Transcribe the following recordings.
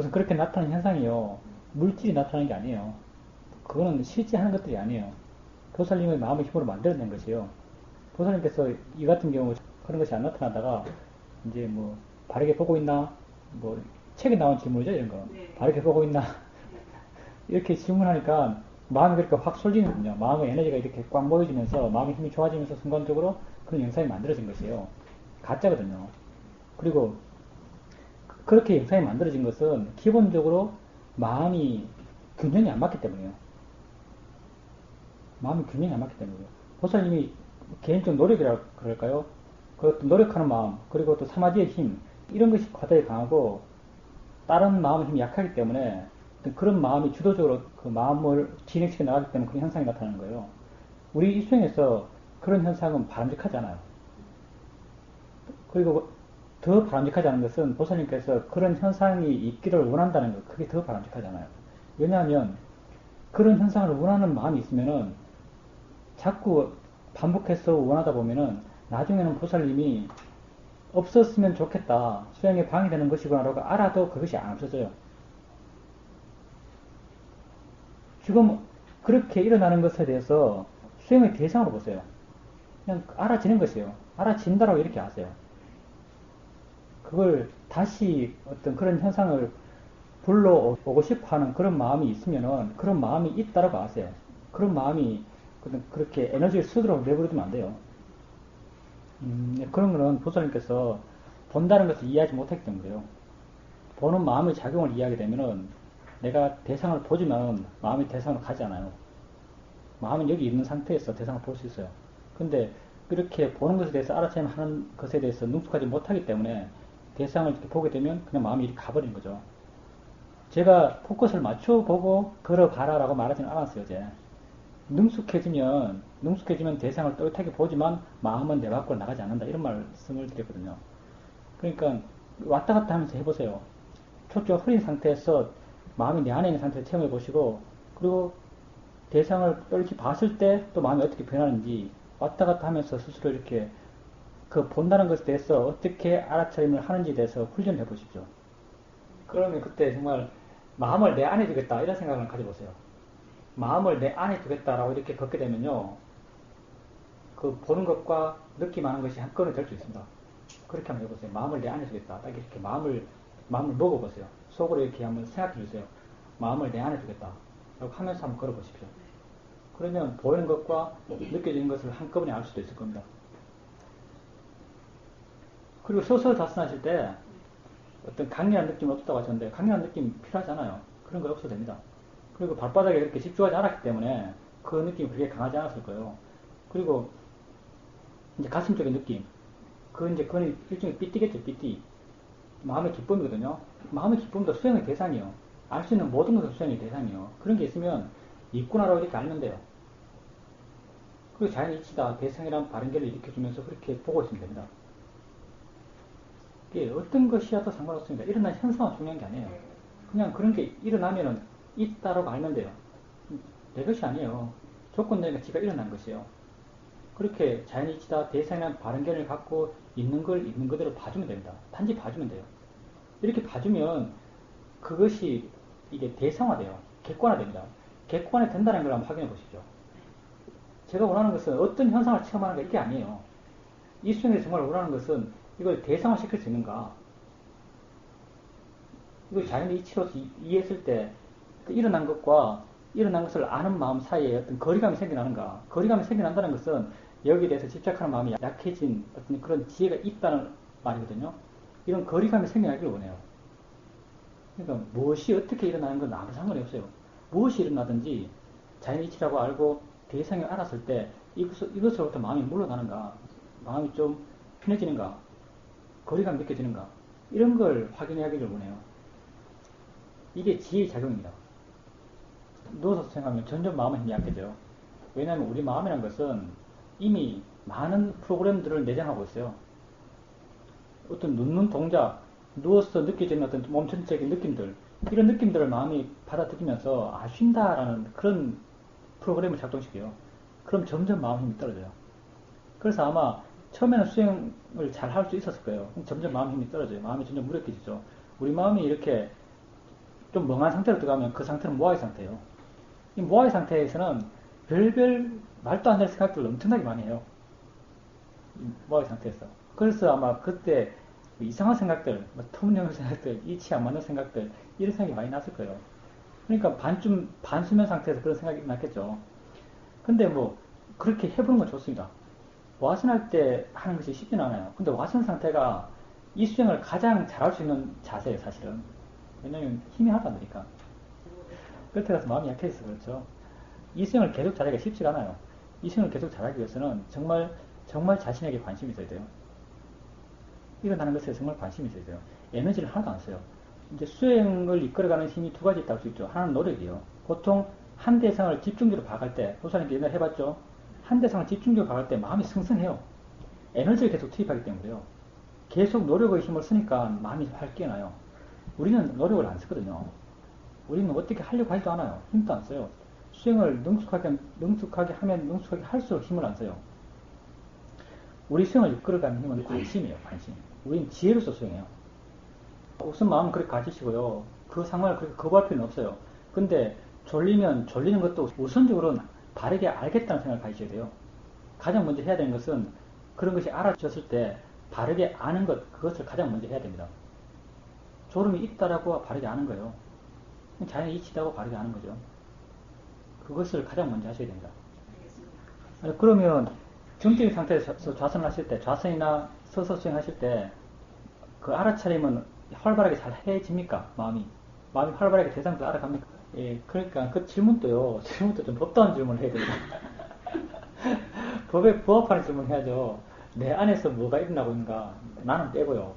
우선 그렇게 나타나는 현상이요. 물질이 나타나는 게 아니에요. 그거는 실제 하는 것들이 아니에요. 보살님의 마음의 힘으로 만들어낸 것이에요. 보살님께서 이 같은 경우 그런 것이 안 나타나다가 이제 뭐 바르게 보고 있나? 뭐 책에 나온 질문이죠, 이런 거. 네. 바르게 보고 있나? 네. 이렇게 질문하니까 마음이 그렇게 확 쏠리는군요. 마음의 에너지가 이렇게 꽉 모여지면서 마음의 힘이 좋아지면서 순간적으로 그런 영상이 만들어진 것이에요. 가짜거든요. 그리고 그렇게 영상이 만들어진 것은 기본적으로 마음이 균형이 안 맞기 때문이에요. 마음이 균형이 안 맞기 때문이에요. 보살님이 개인적 노력이라 그럴까요? 그것도 노력하는 마음, 그리고 또 사마디의 힘, 이런 것이 과다히 강하고 다른 마음의 힘이 약하기 때문에 그런 마음이 주도적으로 그 마음을 진행시켜 나가기 때문에 그런 현상이 나타나는 거예요. 우리 일수행에서 그런 현상은 바람직하지 않아요. 그리고 더 바람직하지 않은 것은 보살님께서 그런 현상이 있기를 원한다는 것, 그게 더 바람직하지 않아요. 왜냐하면 그런 현상을 원하는 마음이 있으면은 자꾸 반복해서 원하다 보면은 나중에는 보살님이 없었으면 좋겠다, 수행에 방해되는 것이구나라고 알아도 그것이 안 없어져요. 지금 그렇게 일어나는 것에 대해서 수행의 대상으로 보세요. 그냥 알아지는 것이에요. 알아진다라고 이렇게 아세요. 그걸 다시 어떤 그런 현상을 불러오고 싶어 하는 그런 마음이 있으면은 그런 마음이 있다라고 아세요. 그런 마음이 그렇게 에너지를 쓰도록 내버려두면 안 돼요. 그런 거는 보살님께서 본다는 것을 이해하지 못했기 때문에요. 보는 마음의 작용을 이해하게 되면은 내가 대상을 보지만 마음이 대상으로 가지 않아요. 마음은 여기 있는 상태에서 대상을 볼 수 있어요. 근데 그렇게 보는 것에 대해서 알아차림 하는 것에 대해서 능숙하지 못하기 때문에 대상을 이렇게 보게 되면 그냥 마음이 이렇게 가버리는 거죠. 제가 포커스를 맞춰보고 걸어봐라 라고 말하지는 않았어요, 이제. 능숙해지면 대상을 또렷하게 보지만 마음은 내 밖으로 나가지 않는다. 이런 말씀을 드렸거든요. 그러니까 왔다 갔다 하면서 해보세요. 초점 흐린 상태에서 마음이 내 안에 있는 상태를 체험해 보시고, 그리고 대상을 또렷이 봤을 때 또 마음이 어떻게 변하는지 왔다 갔다 하면서 스스로 이렇게 그 본다는 것에 대해서 어떻게 알아차림을 하는지에 대해서 훈련해 보십시오. 그러면 그때 정말 마음을 내 안에 두겠다 이런 생각을 가져보세요. 마음을 내 안에 두겠다라고 이렇게 걷게 되면요, 그 보는 것과 느낌하는 것이 한꺼번에 될 수 있습니다. 그렇게 한번 해보세요. 마음을 내 안에 두겠다. 딱 이렇게 마음을 먹어보세요. 속으로 이렇게 한번 생각해 주세요. 마음을 내 안에 두겠다. 라고 하면서 한번 걸어보십시오. 그러면 보이는 것과 느껴지는 것을 한꺼번에 알 수도 있을 겁니다. 그리고 서서 다스나실 때 어떤 강렬한 느낌 없다고 하셨는데 강렬한 느낌 필요하잖아요. 그런 거 없어도 됩니다. 그리고 발바닥에 이렇게 집중하지 않았기 때문에 그 느낌이 그렇게 강하지 않았을 거예요. 그리고 이제 가슴 쪽의 느낌, 그건 일종의 삐띠겠죠, 삐띠. 마음의 기쁨이거든요. 마음의 기쁨도 수행의 대상이요. 알 수 있는 모든 것은 수행의 대상이요. 그런 게 있으면 있구나라고 이렇게 알면 돼요. 그리고 자연의 이치다, 대상이란 바른결을 일으켜주면서 그렇게 보고 있으면 됩니다. 이게 어떤 것이어도 상관없습니다. 일어난 현상은 중요한 게 아니에요. 그냥 그런 게 일어나면은 있다라고 알면 돼요. 내 것이 아니에요. 조건되니까 지가 일어난 것이에요. 그렇게 자연의 이치다, 대상이란 바른결을 갖고 있는 걸 있는 그대로 봐주면 됩니다. 단지 봐주면 돼요. 이렇게 봐주면 그것이 이게 대상화돼요. 객관화됩니다. 객관화 된다는 걸 한번 확인해 보십시오. 제가 원하는 것은 어떤 현상을 체험하는 가 이게 아니에요. 이 수행에서 정말 원하는 것은 이걸 대상화 시킬 수 있는가. 이걸 자연의 이치로서 이해했을 때 일어난 것과 일어난 것을 아는 마음 사이에 어떤 거리감이 생겨나는가. 거리감이 생겨난다는 것은 여기에 대해서 집착하는 마음이 약해진 어떤 그런 지혜가 있다는 말이거든요. 이런 거리감이 생겨나기를 원해요. 그러니까 무엇이 어떻게 일어나는 건 아무 상관이 없어요. 무엇이 일어나든지 자연의 이치라고 알고 대상을 알았을 때 이것으로부터 마음이 물러나는가, 마음이 좀 편해지는가, 거리감이 느껴지는가, 이런 걸 확인하기를 원해요. 이게 지혜의 작용입니다. 누워서 생각하면 점점 마음의 힘이 약해져요. 왜냐하면 우리 마음이라는 것은 이미 많은 프로그램들을 내장하고 있어요. 어떤 눕는 동작, 누워서 느껴지는 어떤 몸 전체적인 느낌들, 이런 느낌들을 마음이 받아들이면서 쉰다라는 그런 프로그램을 작동시켜요. 그럼 점점 마음 힘이 떨어져요. 그래서 아마 처음에는 수행을 잘 할 수 있었을 거예요. 점점 마음 힘이 떨어져요. 마음이 점점 무력해지죠. 우리 마음이 이렇게 좀 멍한 상태로 들어가면 그 상태는 모아의 상태예요. 이 모아의 상태에서는 별별 말도 안 되는 생각들을 엄청나게 많이 해요. 이 모아의 상태에서. 그래서 아마 그때 이상한 생각들, 뭐 터무니없는 생각들, 이치 안 맞는 생각들, 이런 생각이 많이 났을 거예요. 그러니까 반수면 상태에서 그런 생각이 났겠죠. 근데 뭐, 그렇게 해보는 건 좋습니다. 와선할 때 하는 것이 쉽진 않아요. 근데 와선 상태가 이 수행을 가장 잘할 수 있는 자세예요, 사실은. 왜냐면 힘이 하나도 안 되니까. 그때 가서 마음이 약해져서 그렇죠. 이 수행을 계속 잘하기가 쉽지가 않아요. 이 수행을 계속 잘하기 위해서는 정말 자신에게 관심이 있어야 돼요. 일어나는 것에 정말 관심이 있어야 돼요. 에너지를 하나도 안 써요. 이제 수행을 이끌어가는 힘이 두 가지 있다고 할 수 있죠. 하나는 노력이에요. 보통 한 대상을 집중적으로 박을 때, 보살님께 옛날에 해봤죠? 한 대상을 집중적으로 박을 때 마음이 승승해요. 에너지를 계속 투입하기 때문에요. 계속 노력의 힘을 쓰니까 마음이 활 깨어나요. 우리는 노력을 안 쓰거든요. 우리는 어떻게 하려고 하지도 않아요. 힘도 안 써요. 수행을 능숙하게 하면 능숙하게 할수록 힘을 안 써요. 우리 수행을 이끌어가는 힘은 관심이에요, 관심. 우리는 지혜로서 수행해요. 우선 마음은 그렇게 가지시고요. 그 상황을 그렇게 거부할 필요는 없어요. 근데 졸리면 졸리는 것도 우선적으로는 바르게 알겠다는 생각을 가지셔야 돼요. 가장 먼저 해야 되는 것은 그런 것이 알아졌을 때 바르게 아는 것, 그것을 가장 먼저 해야 됩니다. 졸음이 있다라고 바르게 아는 거예요. 자연의 이치다고 바르게 아는 거죠. 그것을 가장 먼저 하셔야 됩니다. 그러면 정적인 상태에서 좌선을 하실 때, 좌선이나 서서 수행하실 때, 그 알아차림은 활발하게 잘 해집니까? 마음이 활발하게 대상도 알아갑니까? 예, 그러니까 그 질문도 좀 법다운 질문을 해야 됩니다. 법에 부합하는 질문을 해야죠. 내 안에서 뭐가 일어나고 있는가? 나는 빼고요.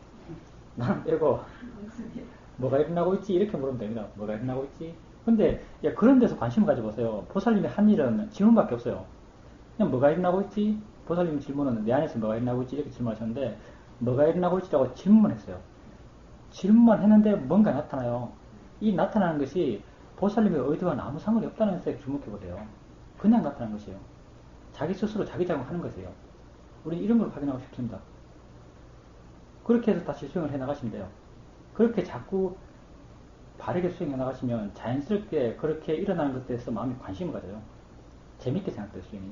나는 빼고, 뭐가 일어나고 있지? 이렇게 물으면 됩니다. 뭐가 일어나고 있지? 근데, 야, 그런 데서 관심을 가져보세요. 보살님이 한 일은 질문밖에 없어요. 그냥 뭐가 일어나고 있지? 보살님 질문은 내 안에서 뭐가 일어나고 있지? 이렇게 질문하셨는데, 뭐가 일어나고 있지라고 질문했어요. 질문만 했는데 뭔가 나타나요. 이 나타나는 것이 보살님의 의도와 아무 상관이 없다는 것에 주목해보세요. 그냥 나타나는 것이에요. 자기 스스로 자기 작용하는 것이에요. 우리는 이런 걸 확인하고 싶습니다. 그렇게 해서 다시 수행을 해나가시면 돼요. 그렇게 자꾸 바르게 수행해 나가시면 자연스럽게 그렇게 일어나는 것에 대해서 마음이 관심을 가져요. 재밌게 생각돼요, 수행이.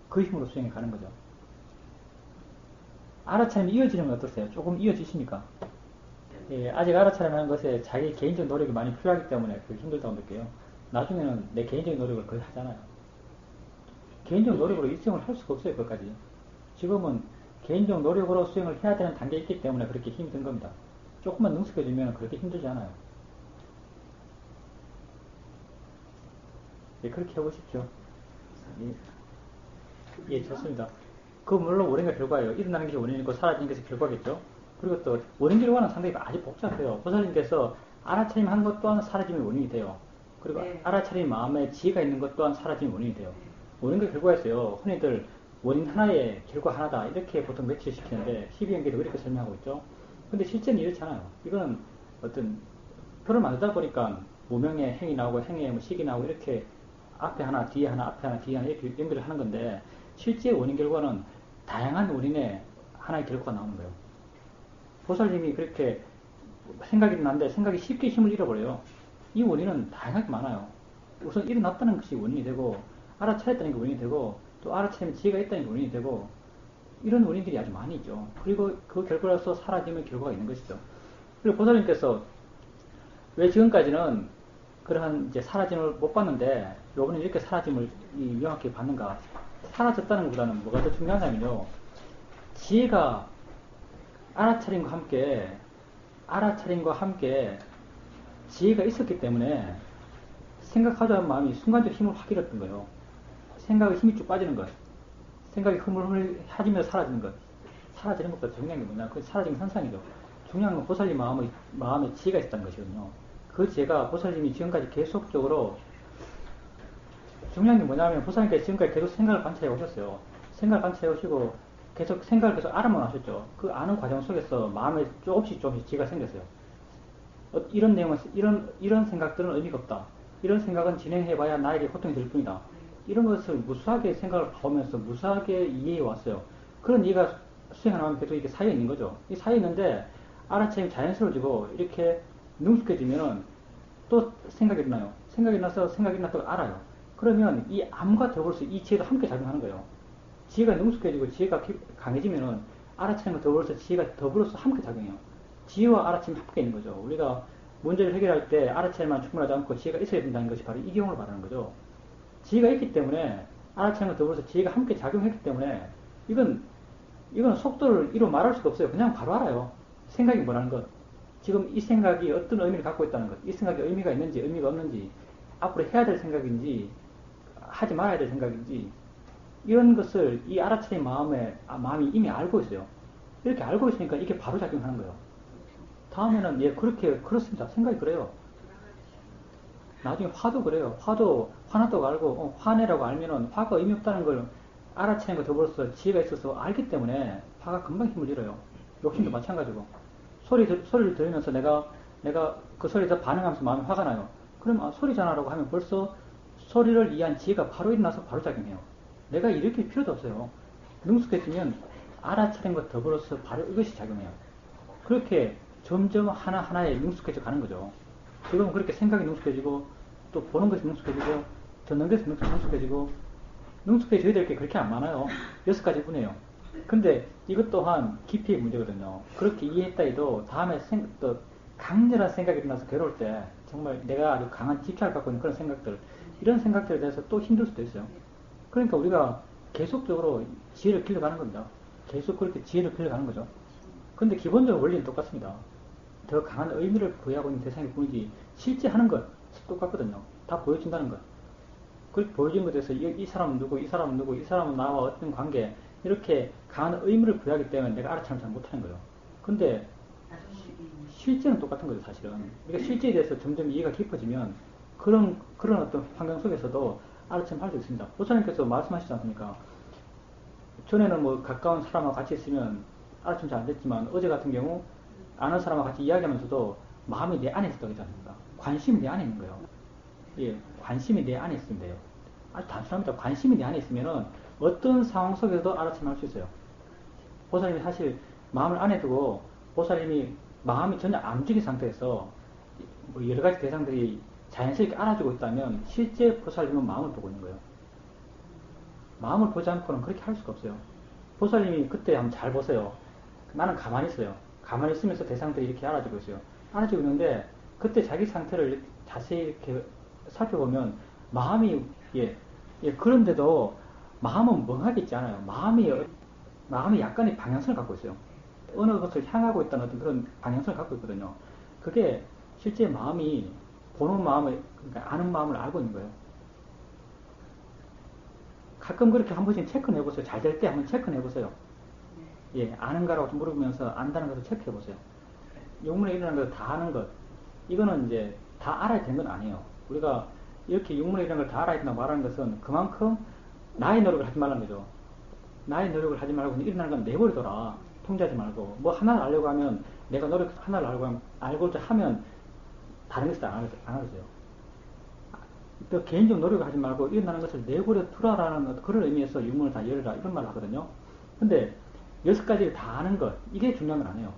그 힘으로 수행해 가는 거죠. 알아차림이 이어지는 건 어떠세요? 조금 이어지십니까? 예, 아직 알아차림하는 것에 자기 개인적 노력이 많이 필요하기 때문에 그게 힘들다고 느껴요. 나중에는 내 개인적인 노력을 거의 하잖아요. 개인적 노력으로 이 수행을 할 수가 없어요, 그것까지. 지금은 개인적 노력으로 수행을 해야 되는 단계에 있기 때문에 그렇게 힘이 든 겁니다. 조금만 능숙해지면 그렇게 힘들지 않아요. 예, 그렇게 해보십시오. 예, 예, 좋습니다. 그 물론 원인과 결과예요. 일어나는 것이 원인이고 사라지는 것이 결과겠죠. 그리고 또 원인 결과는 상당히 아주 복잡해요. 보살님께서 알아차림 한 것 또한 사라짐의 원인이 돼요. 그리고 네. 알아차림 마음에 지혜가 있는 것 또한 사라짐의 원인이 돼요. 원인과 결과가 있어요. 흔히들 원인 하나에 결과 하나다 이렇게 보통 매치시키는데 12연계도 이렇게 설명하고 있죠. 근데 실제는 이렇지 않아요. 이거는 어떤 표를 만들다 보니까 무명의 행이 나오고 행의 뭐 식이 나오고 이렇게 앞에 하나 뒤에 하나 앞에 하나 뒤에 하나 이렇게 연결을 하는 건데 실제 원인 결과는 다양한 원인의 하나의 결과가 나오는 거예요. 보살님이 그렇게 생각이 났는데 생각이 쉽게 힘을 잃어버려요. 이 원인은 다양하게 많아요. 우선 일어났다는 것이 원인이 되고 알아차렸다는 게 원인이 되고 또 알아차리면 지혜가 있다는 게 원인이 되고 이런 원인들이 아주 많이 있죠. 그리고 그 결과로서 사라지면 결과가 있는 것이죠. 그리고 보살님께서 왜 지금까지는 그러한 이제 사라짐을 못 봤는데 요번에 이렇게 사라짐을 명확히 봤는가? 사라졌다는 것보다는 뭐가 더 중요하냐면요. 지혜가 알아차림과 함께 지혜가 있었기 때문에 생각하자는 마음이 순간적으로 힘을 확 잃었던 거예요. 생각에 힘이 쭉 빠지는 것. 생각이 흐물흐물해지면서 사라지는 것. 사라지는 것보다 중요한 게 뭐냐? 그 사라지는 현상이죠. 중요한 건 보살님 마음에 지혜가 있었다는 것이거든요. 그 지혜가 보살님이 지금까지 계속적으로 중요한 게 뭐냐면 보살님께서 지금까지 계속 생각을 관찰해 오셨어요. 생각을 관찰해 오시고 계속 생각을 계속 알아만 하셨죠. 그 아는 과정 속에서 마음에 조금씩 지혜가 생겼어요. 이런 내용은 이런 생각들은 의미가 없다. 이런 생각은 진행해봐야 나에게 고통이 될 뿐이다. 이런 것을 무수하게 생각을 봐오면서 무수하게 이해해 왔어요. 그런 이해가 수행하면 계속 이렇게 쌓여 있는 거죠. 이 쌓여 있는데 알아차림이 자연스러워지고 이렇게 능숙해지면은 또 생각이 나요. 생각이 나서 생각이 났다고 알아요. 그러면 이 암과 더불어서 이 지혜도 함께 작용하는 거예요. 지혜가 능숙해지고 지혜가 강해지면은 알아채는 거 더불어서 지혜가 더불어서 함께 작용해요. 지혜와 알아채면 함께 있는 거죠. 우리가 문제를 해결할 때 알아채만 충분하지 않고 지혜가 있어야 된다는 것이 바로 이 경우를 말하는 거죠. 지혜가 있기 때문에 알아채는 거 더불어서 지혜가 함께 작용했기 때문에 이건 속도를 이루 말할 수가 없어요. 그냥 바로 알아요. 생각이 뭐라는 것. 지금 이 생각이 어떤 의미를 갖고 있다는 것. 이 생각이 의미가 있는지 의미가 없는지, 앞으로 해야 될 생각인지 하지 말아야 될 생각인지, 이런 것을 이 알아차린 마음이 이미 알고 있어요. 이렇게 알고 있으니까 이게 바로 작용하는 거예요. 다음에는 그렇습니다. 생각이 그래요. 나중에 화도 그래요. 화도 화났다고 알고 화내라고 알면은 화가 의미 없다는 걸 알아채는 거 더불어서 지혜가 있어서 알기 때문에 화가 금방 힘을 잃어요. 욕심도 마찬가지고. 소리를 들으면서 내가 그 소리에 더 반응하면서 마음이 화가 나요. 그럼 소리잖아라고 하면 벌써 소리를 이해한 지혜가 바로 일어나서 바로 작용해요. 내가 일으킬 필요도 없어요. 능숙해지면 알아차린 것 더불어서 바로 이것이 작용해요. 그렇게 점점 하나하나에 능숙해져 가는 거죠. 지금은 그렇게 생각이 능숙해지고 또 보는 것이 능숙해지고 듣는 것이 능숙해지고 능숙해져야 될 게 그렇게 안 많아요. 6가지뿐이에요. 근데 이것 또한 깊이의 문제거든요. 그렇게 이해했다 해도 다음에 또 강렬한 생각이 일어나서 괴로울 때 정말 내가 아주 강한 집착을 갖고 있는 그런 생각들, 이런 생각들에 대해서 또 힘들 수도 있어요. 그러니까 우리가 계속적으로 지혜를 길러가는 겁니다. 계속 그렇게 지혜를 길러가는 거죠. 근데 기본적으로 원리는 똑같습니다. 더 강한 의미를 부여하고 있는 대상일 뿐이지 실제 하는 것 똑같거든요. 다 보여준다는 것. 그렇게 보여준 것에 대해서 이 사람은 누구, 이 사람은 누구, 이 사람은 나와 어떤 관계, 이렇게 강한 의미를 부여하기 때문에 내가 알아차림 잘 못하는 거예요. 근데 실제는 똑같은 거죠, 사실은. 우리가 실제에 대해서 점점 이해가 깊어지면 그런 어떤 환경 속에서도 알아차림 할 수 있습니다. 보사님께서 말씀하시지 않습니까? 전에는 뭐 가까운 사람하고 같이 있으면 알아차림 잘 안 됐지만 어제 같은 경우 아는 사람하고 같이 이야기하면서도 마음이 내 안에 있었다고 했지 않습니까? 관심이 내 안에 있는 거예요. 예, 관심이 내 안에 있으면 돼요. 아주 단순합니다. 관심이 내 안에 있으면은 어떤 상황 속에서도 알아차림할 수 있어요. 보살님이 사실 마음을 안에 두고 보살님이 마음이 전혀 안 움직인 상태에서 뭐 여러 가지 대상들이 자연스럽게 알아주고 있다면 실제 보살님은 마음을 보고 있는 거예요. 마음을 보지 않고는 그렇게 할 수가 없어요. 보살님이 그때 한번 잘 보세요. 나는 가만히 있어요. 가만히 있으면서 대상들이 이렇게 알아주고 있어요. 알아주고 있는데 그때 자기 상태를 자세히 이렇게 살펴보면 마음이 그런데도 마음은 멍하게 있지 않아요. 마음이 약간의 방향성을 갖고 있어요. 어느 것을 향하고 있다는 어떤 그런 방향성을 갖고 있거든요. 그게 실제 마음이 보는 마음을, 그러니까 아는 마음을 알고 있는 거예요. 가끔 그렇게 한 번씩 체크해 보세요. 잘 될 때 한번 체크해 보세요. 예, 아는가라고 물어보면서 안다는 것을 체크해 보세요. 육문에 일어나는 걸 다 아는 것, 이거는 이제 다 알아야 되는 건 아니에요. 우리가 이렇게 육문에 일어나는 걸 다 알아야 된다고 말하는 것은 그만큼 나의 노력을 하지 말라는 거죠. 나의 노력을 하지 말고 일어나는 건 내버려둬라. 통제하지 말고. 뭐 하나를 알려고 하면 내가 노력 하나를 알고자 하면 다른 것을 안 하겠어요. 또 개인적 노력을 하지 말고 일어나는 것을 내버려 두라라는 그런 의미에서 육문을 다 열어라 이런 말을 하거든요. 근데 6가지를 다 아는 것, 이게 중요한 건 아니에요.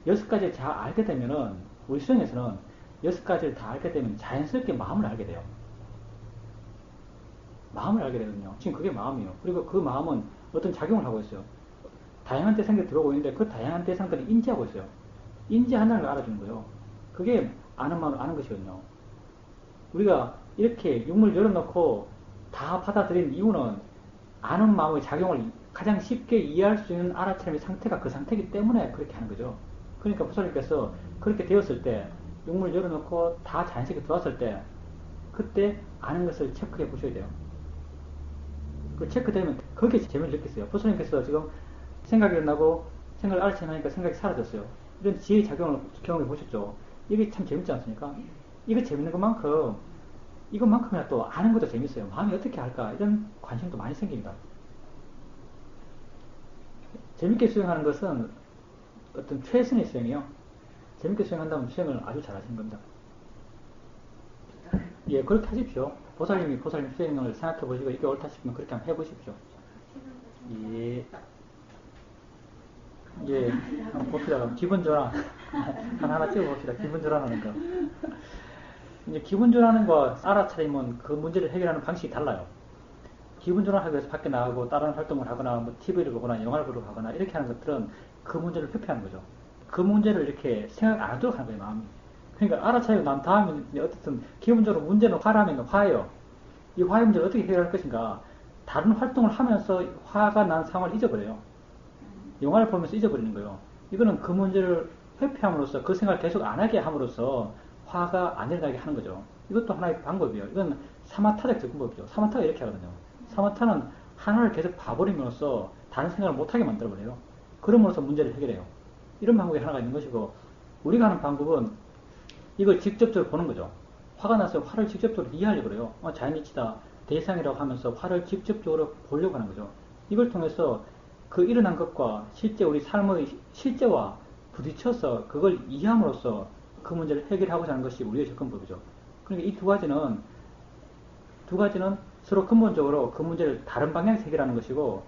6가지를 다 알게 되면은 우리 수행에서는 6가지를 다 알게 되면 자연스럽게 마음을 알게 돼요. 마음을 알게 되거든요. 지금 그게 마음이에요. 그리고 그 마음은 어떤 작용을 하고 있어요. 다양한 대상들이 들어오고 있는데 그 다양한 대상들을 인지하고 있어요. 인지한다는 걸 알아주는 거예요. 그게 아는 마음을 아는 것이거든요. 우리가 이렇게 육문을 열어놓고 다 받아들인 이유는 아는 마음의 작용을 가장 쉽게 이해할 수 있는 알아차림의 상태가 그 상태이기 때문에 그렇게 하는 거죠. 그러니까 부처님께서 그렇게 되었을 때 육문을 열어놓고 다 자연스럽게 들어왔을 때 그때 아는 것을 체크해 보셔야 돼요. 그 체크되면 거기에 재미를 느끼세요. 부처님께서 지금 생각이 일어나고 생각을 알아채니까 생각이 사라졌어요. 이런 지혜의 작용을 경험해 보셨죠. 이게 참 재밌지 않습니까? 이거 재밌는 것만큼 이것만큼이나 또 아는 것도 재밌어요. 마음이 어떻게 할까 이런 관심도 많이 생깁니다. 재밌게 수행하는 것은 어떤 최선의 수행이에요. 재밌게 수행한다면 수행을 아주 잘하시는 겁니다. 예, 그렇게 하십시오. 보살님 수행을 생각해 보시고 이게 옳다 싶으면 그렇게 한번 해보십시오. 예. 이제 한번 봅시다. 기분 전환 하나 찍어봅시다. 기분 전환하는 거. 이제 기분 전환하는 거 알아차리면 그 문제를 해결하는 방식이 달라요. 기분 전환하기 위해서 밖에 나가고 다른 활동을 하거나 뭐 TV를 보거나 영화를 보러 가거나 이렇게 하는 것들은 그 문제를 회피하는 거죠. 그 문제를 이렇게 생각 안 하도록 하는 거예요, 마음이. 그러니까 알아차리고 난 다음에 어쨌든 기본적으로 문제는 화라면 화예요. 이 화의 문제를 어떻게 해결할 것인가. 다른 활동을 하면서 화가 난 상황을 잊어버려요. 영화를 보면서 잊어버리는 거예요. 이거는 그 문제를 회피함으로써 그 생각을 계속 안 하게 함으로써 화가 안 일어나게 하는 거죠. 이것도 하나의 방법이에요. 이건 사마타적 접근법이죠. 사마타가 이렇게 하거든요. 사마타는 하나를 계속 봐버림으로써 다른 생각을 못하게 만들어버려요. 그럼으로써 문제를 해결해요. 이런 방법이 하나가 있는 것이고, 우리가 하는 방법은 이걸 직접적으로 보는 거죠. 화가 나서 화를 직접적으로 이해하려고 그래요. 자연이치다, 대상이라고 하면서 화를 직접적으로 보려고 하는 거죠. 이걸 통해서 그 일어난 것과 실제 우리 삶의 실제와 부딪혀서 그걸 이해함으로써 그 문제를 해결하고자 하는 것이 우리의 접근법이죠. 그러니까 이 두 가지는 서로 근본적으로 그 문제를 다른 방향에서 해결하는 것이고,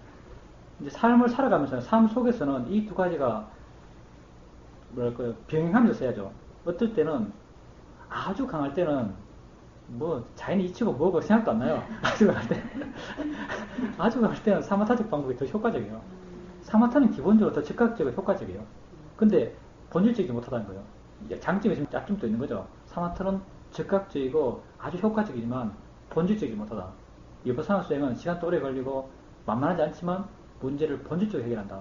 이제 삶을 살아가면서 삶 속에서는 이 두 가지가 뭐랄까요, 병행하면서 써야죠. 어떨 때는 아주 강할 때는 뭐 자연이 이치고 뭐고 생각도 안 나요. 아주 강할 때는 사마타적 방법이 더 효과적이에요. 사마타는 기본적으로 더 즉각적이고 효과적이에요. 근데 본질적이지 못하다는 거예요. 장점이 좀 약점도 있는 거죠. 사마타는 즉각적이고 아주 효과적이지만 본질적이지 못하다. 위파사나 수행은 시간도 오래 걸리고 만만하지 않지만 문제를 본질적으로 해결한다.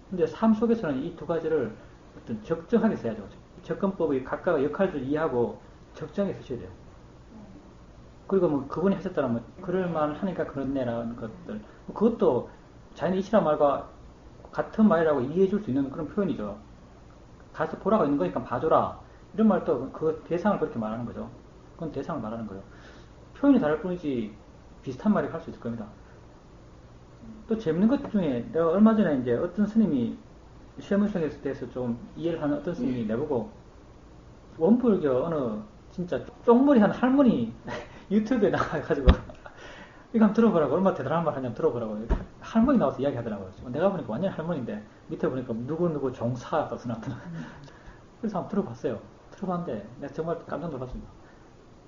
근데 삶 속에서는 이 두 가지를 어떤 적정하게 써야죠. 접근법의 각각의 역할들을 이해하고 적정하게 쓰셔야 돼요. 그리고 뭐 그분이 하셨다면 뭐 그럴만 하니까 그렇네라는 것들, 그것도 자연의 이치란 말과 같은 말이라고 이해해 줄 수 있는 그런 표현이죠. 가서 보라고 있는 거니까 봐줘라, 이런 말도 그 대상을 그렇게 말하는 거죠. 그건 대상을 말하는 거예요. 표현이 다를 뿐이지 비슷한 말이 할 수 있을 겁니다. 또 재밌는 것 중에 내가 얼마 전에 이제 어떤 스님이 시험문성에 대해서 좀 이해를 하는 어떤 스님이 내보고 원불교 어느 진짜 쪽머리 한 할머니 유튜브에 나와가지고 이거 한번 들어보라고, 얼마나 대단한 말 하냐면 들어보라고. 할머니 나와서 이야기 하더라고요. 내가 보니까 완전 할머니인데 밑에 보니까 누구누구 종사가 나타나. 그래서 한번 들어봤어요. 들어봤는데 내가 정말 깜짝 놀랐습니다.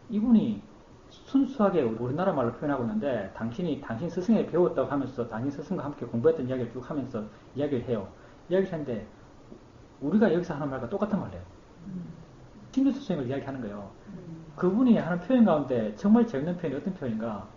이분이 순수하게 우리나라 말로 표현하고 있는데, 당신 스승에게 배웠다고 하면서 당신 스승과 함께 공부했던 이야기를 쭉 하면서 이야기를 해요. 이야기를 하는데 우리가 여기서 하는 말과 똑같은 말을 해요. 심리수 수행을 이야기하는 거예요. 그분이 하는 표현 가운데 정말 재밌는 표현이 어떤 표현인가.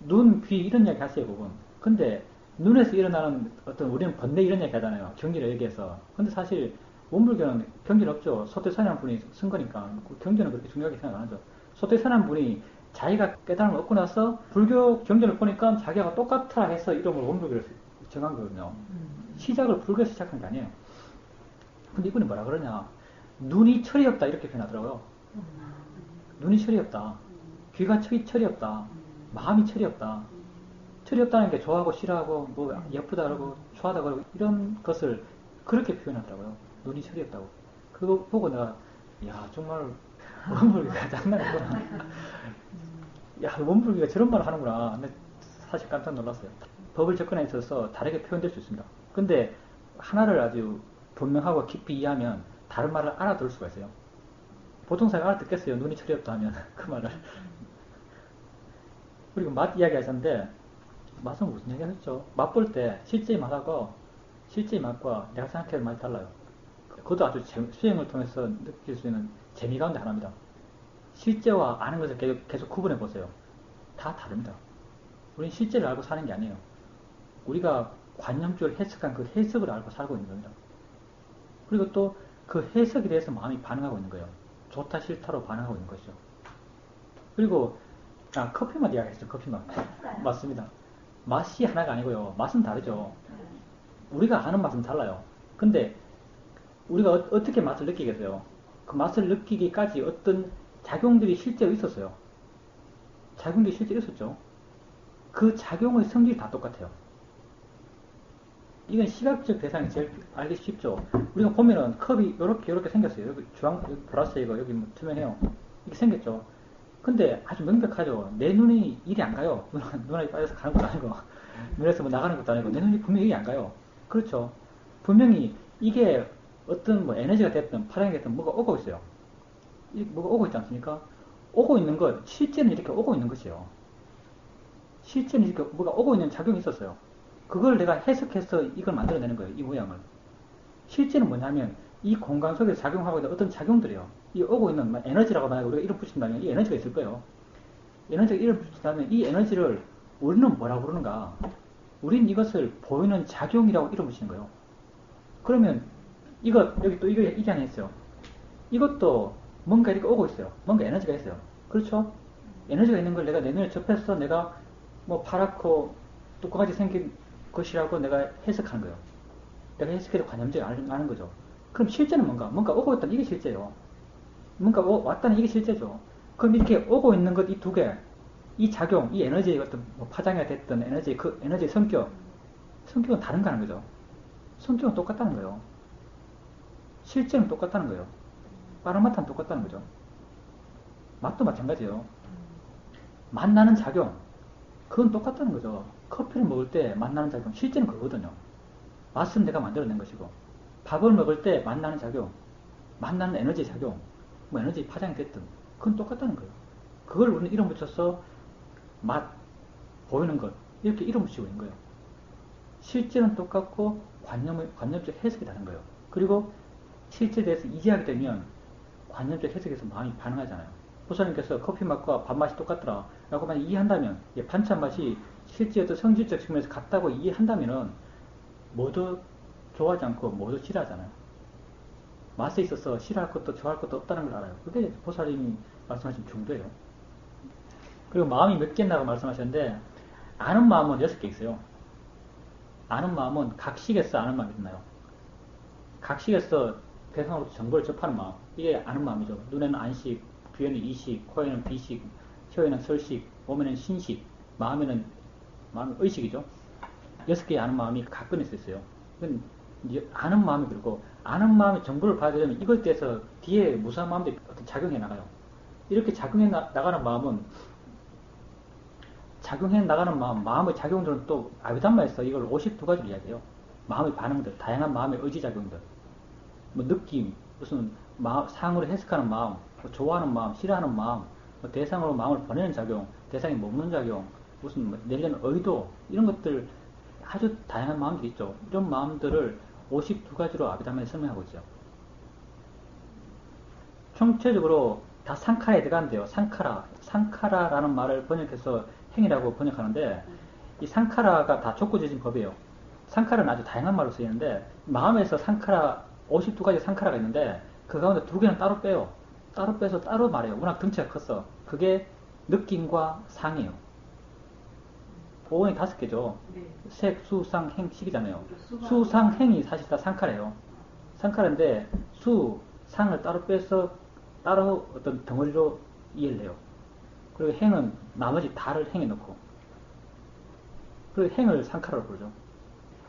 눈, 귀 이런 이야기 하세요, 그분. 근데 눈에서 일어나는 어떤, 우리는 번뇌 이런 이야기 하잖아요. 경기를 얘기해서. 근데 사실 원불교는 경기는 없죠. 소태선한 분이 쓴 거니까. 경전은 그렇게 중요하게 생각 안 하죠. 소태선한 분이 자기가 깨달음을 얻고 나서 불교 경전을 보니까 자기가 똑같아 해서 이름을 원불교를 정한 거거든요. 시작을 불교에서 시작한 게 아니에요. 근데 이분이 뭐라 그러냐. 눈이 철이 없다 이렇게 표현하더라고요. 눈이 철이 없다. 귀가 철이 없다. 마음이 철이 없다. 철이 없다는 게 좋아하고 싫어하고 뭐 예쁘다 그러고 좋아하다 그러고 이런 것을 그렇게 표현하더라고요. 눈이 철이 없다고. 그거 보고 내가 정말 원불교가 장난이구나. 원불교가 저런 말을 하는구나. 근데 사실 깜짝 놀랐어요. 법을 접근에 있어서 다르게 표현될 수 있습니다. 근데 하나를 아주 분명하고 깊이 이해하면 다른 말을 알아들을 수가 있어요. 보통 사람이 알아듣겠어요. 눈이 철이 없다 하면 그 말을. 그리고 맛 이야기 하셨는데, 맛은 무슨 얘기 하셨죠? 맛볼 때 실제의 맛하고 실제의 맛과 내가 생각해도 맛이 달라요. 그것도 아주 수행을 통해서 느낄 수 있는 재미 가운데 하나입니다. 실제와 아는 것을 계속 구분해 보세요. 다 다릅니다. 우리는 실제를 알고 사는 게 아니에요. 우리가 관념적으로 해석한 그 해석을 알고 살고 있는 겁니다. 그리고 또 그 해석에 대해서 마음이 반응하고 있는 거예요. 좋다 싫다로 반응하고 있는 것이죠. 그리고 커피 맛 이야기했죠. 커피 맛. 맞습니다. 맛이 하나가 아니고요. 맛은 다르죠. 우리가 아는 맛은 달라요. 근데 우리가 어떻게 맛을 느끼겠어요? 그 맛을 느끼기까지 어떤 작용들이 실제로 있었어요. 작용들이 실제로 있었죠. 그 작용의 성질이 다 똑같아요. 이건 시각적 대상이 제일 알기 쉽죠. 우리가 보면은 컵이 요렇게 생겼어요. 여기 여기 보라색이고 여기 뭐 투명해요. 이렇게 생겼죠. 근데 아주 명백하죠. 내 눈이 이리 안 가요. 눈알이 빠져서 가는 것도 아니고, 눈에서 뭐 나가는 것도 아니고, 내 눈이 분명히 이리 안 가요. 그렇죠. 분명히 이게 어떤 뭐 에너지가 됐든 파장이 됐든 뭐가 오고 있어요. 뭐가 오고 있지 않습니까? 오고 있는 것, 실제는 이렇게 오고 있는 것이요. 실제는 이렇게 뭐가 오고 있는 작용이 있었어요. 그걸 내가 해석해서 이걸 만들어내는 거예요. 이 모양을. 실제는 뭐냐면 이 공간 속에서 작용하고 있는 어떤 작용들이요. 이 오고 있는 에너지라고 만약에 우리가 이름 붙인다면 이 에너지가 있을 거예요. 에너지가 이름 붙인다면 이 에너지를 우리는 뭐라고 부르는가? 우린 이것을 보이는 작용이라고 이름 붙이는 거예요. 그러면 이것 여기 또 이게 안에 있어요. 이것도 뭔가 이렇게 오고 있어요. 뭔가 에너지가 있어요. 그렇죠? 에너지가 있는 걸 내가 내 눈에 접해서 내가 뭐 파랗고 뚜껑같이 생긴 것이라고 내가 해석하는 거예요. 내가 해석해서 관념적이 아는 거죠. 그럼 실제는 뭔가? 뭔가 오고 있다는 이게 실제예요. 뭔가 왔다는 이게 실제죠. 그럼 이렇게 오고 있는 것 이 두 개, 이 작용, 이 에너지의 어떤 뭐 파장이 됐던 에너지, 그 에너지의 성격은 다른가는 거죠. 성격은 똑같다는 거예요. 실제는 똑같다는 거예요. 빠른 맛은 똑같다는 거죠. 맛도 마찬가지예요. 맛나는 작용, 그건 똑같다는 거죠. 커피를 먹을 때 맛나는 작용, 실제는 그거거든요. 맛은 내가 만들어낸 것이고, 밥을 먹을 때 맛나는 작용, 맛나는 에너지 작용, 뭐 에너지 파장이 됐든, 그건 똑같다는 거예요. 그걸 우리는 이름 붙여서 맛, 보이는 것, 이렇게 이름 붙이고 있는 거예요. 실제는 똑같고, 관념적 해석이 다른 거예요. 그리고 실제에 대해서 이해하게 되면, 관념적 해석에서 마음이 반응하잖아요. 보살님께서 커피 맛과 밥 맛이 똑같더라 라고 만약 이해한다면, 반찬 맛이 실제 어떤 성질적 측면에서 같다고 이해한다면은 모두 좋아하지 않고 모두 싫어하잖아요. 맛에 있어서 싫어할 것도 좋아할 것도 없다는 걸 알아요. 그게 보살님이 말씀하신 중도예요. 그리고 마음이 몇 개냐고 말씀하셨는데, 아는 마음은 6개 있어요. 아는 마음은 각식에서 아는 마음이 있나요? 각식에서 대상으로부터 정보를 접하는 마음, 이게 아는 마음이죠. 눈에는 안식, 귀에는 이식, 코에는 비식, 혀에는 설식, 몸에는 신식, 마음은 의식이죠. 6개의 아는 마음이 각근에 있어요. 이건 아는 마음이 그렇고, 아는 마음의 정보를 봐야 되려면 이걸 떼서 뒤에 무수한 마음들이 어떤 작용해 나가요. 이렇게 작용해 나가는 마음은, 작용해 나가는 마음의 작용들은 또 아비담마에서 이걸 52가지로 이야기해요. 마음의 반응들, 다양한 마음의 의지작용들, 뭐 느낌, 무슨 상으로 해석하는 마음, 뭐 좋아하는 마음, 싫어하는 마음, 뭐 대상으로 마음을 보내는 작용, 대상이 머무는 작용, 무슨 뭐 내려는 의도, 이런 것들 아주 다양한 마음들이 있죠. 이런 마음들을 52가지로 아비담마에 설명하고 있죠. 총체적으로 다 상카라에 들어간대요. 상카라라는 말을 번역해서 행이라고 번역하는데, 이 상카라가 다 족구지진 법이에요. 상카라는 아주 다양한 말로 쓰이는데, 마음에서 상카라, 52가지 상카라가 있는데, 그 가운데 2개는 따로 빼요. 따로 빼서 따로 말해요. 워낙 덩치가 컸어. 그게 느낌과 상이에요. 오원이 5개죠. 네. 색, 수, 상, 행, 식이잖아요. 수, 상, 행이 사실 다 상카라예요. 상카라인데, 수, 상을 따로 빼서 따로 어떤 덩어리로 이해를 해요. 그리고 행은 나머지 다를 행에 넣고, 그리고 행을 상카라로 부르죠.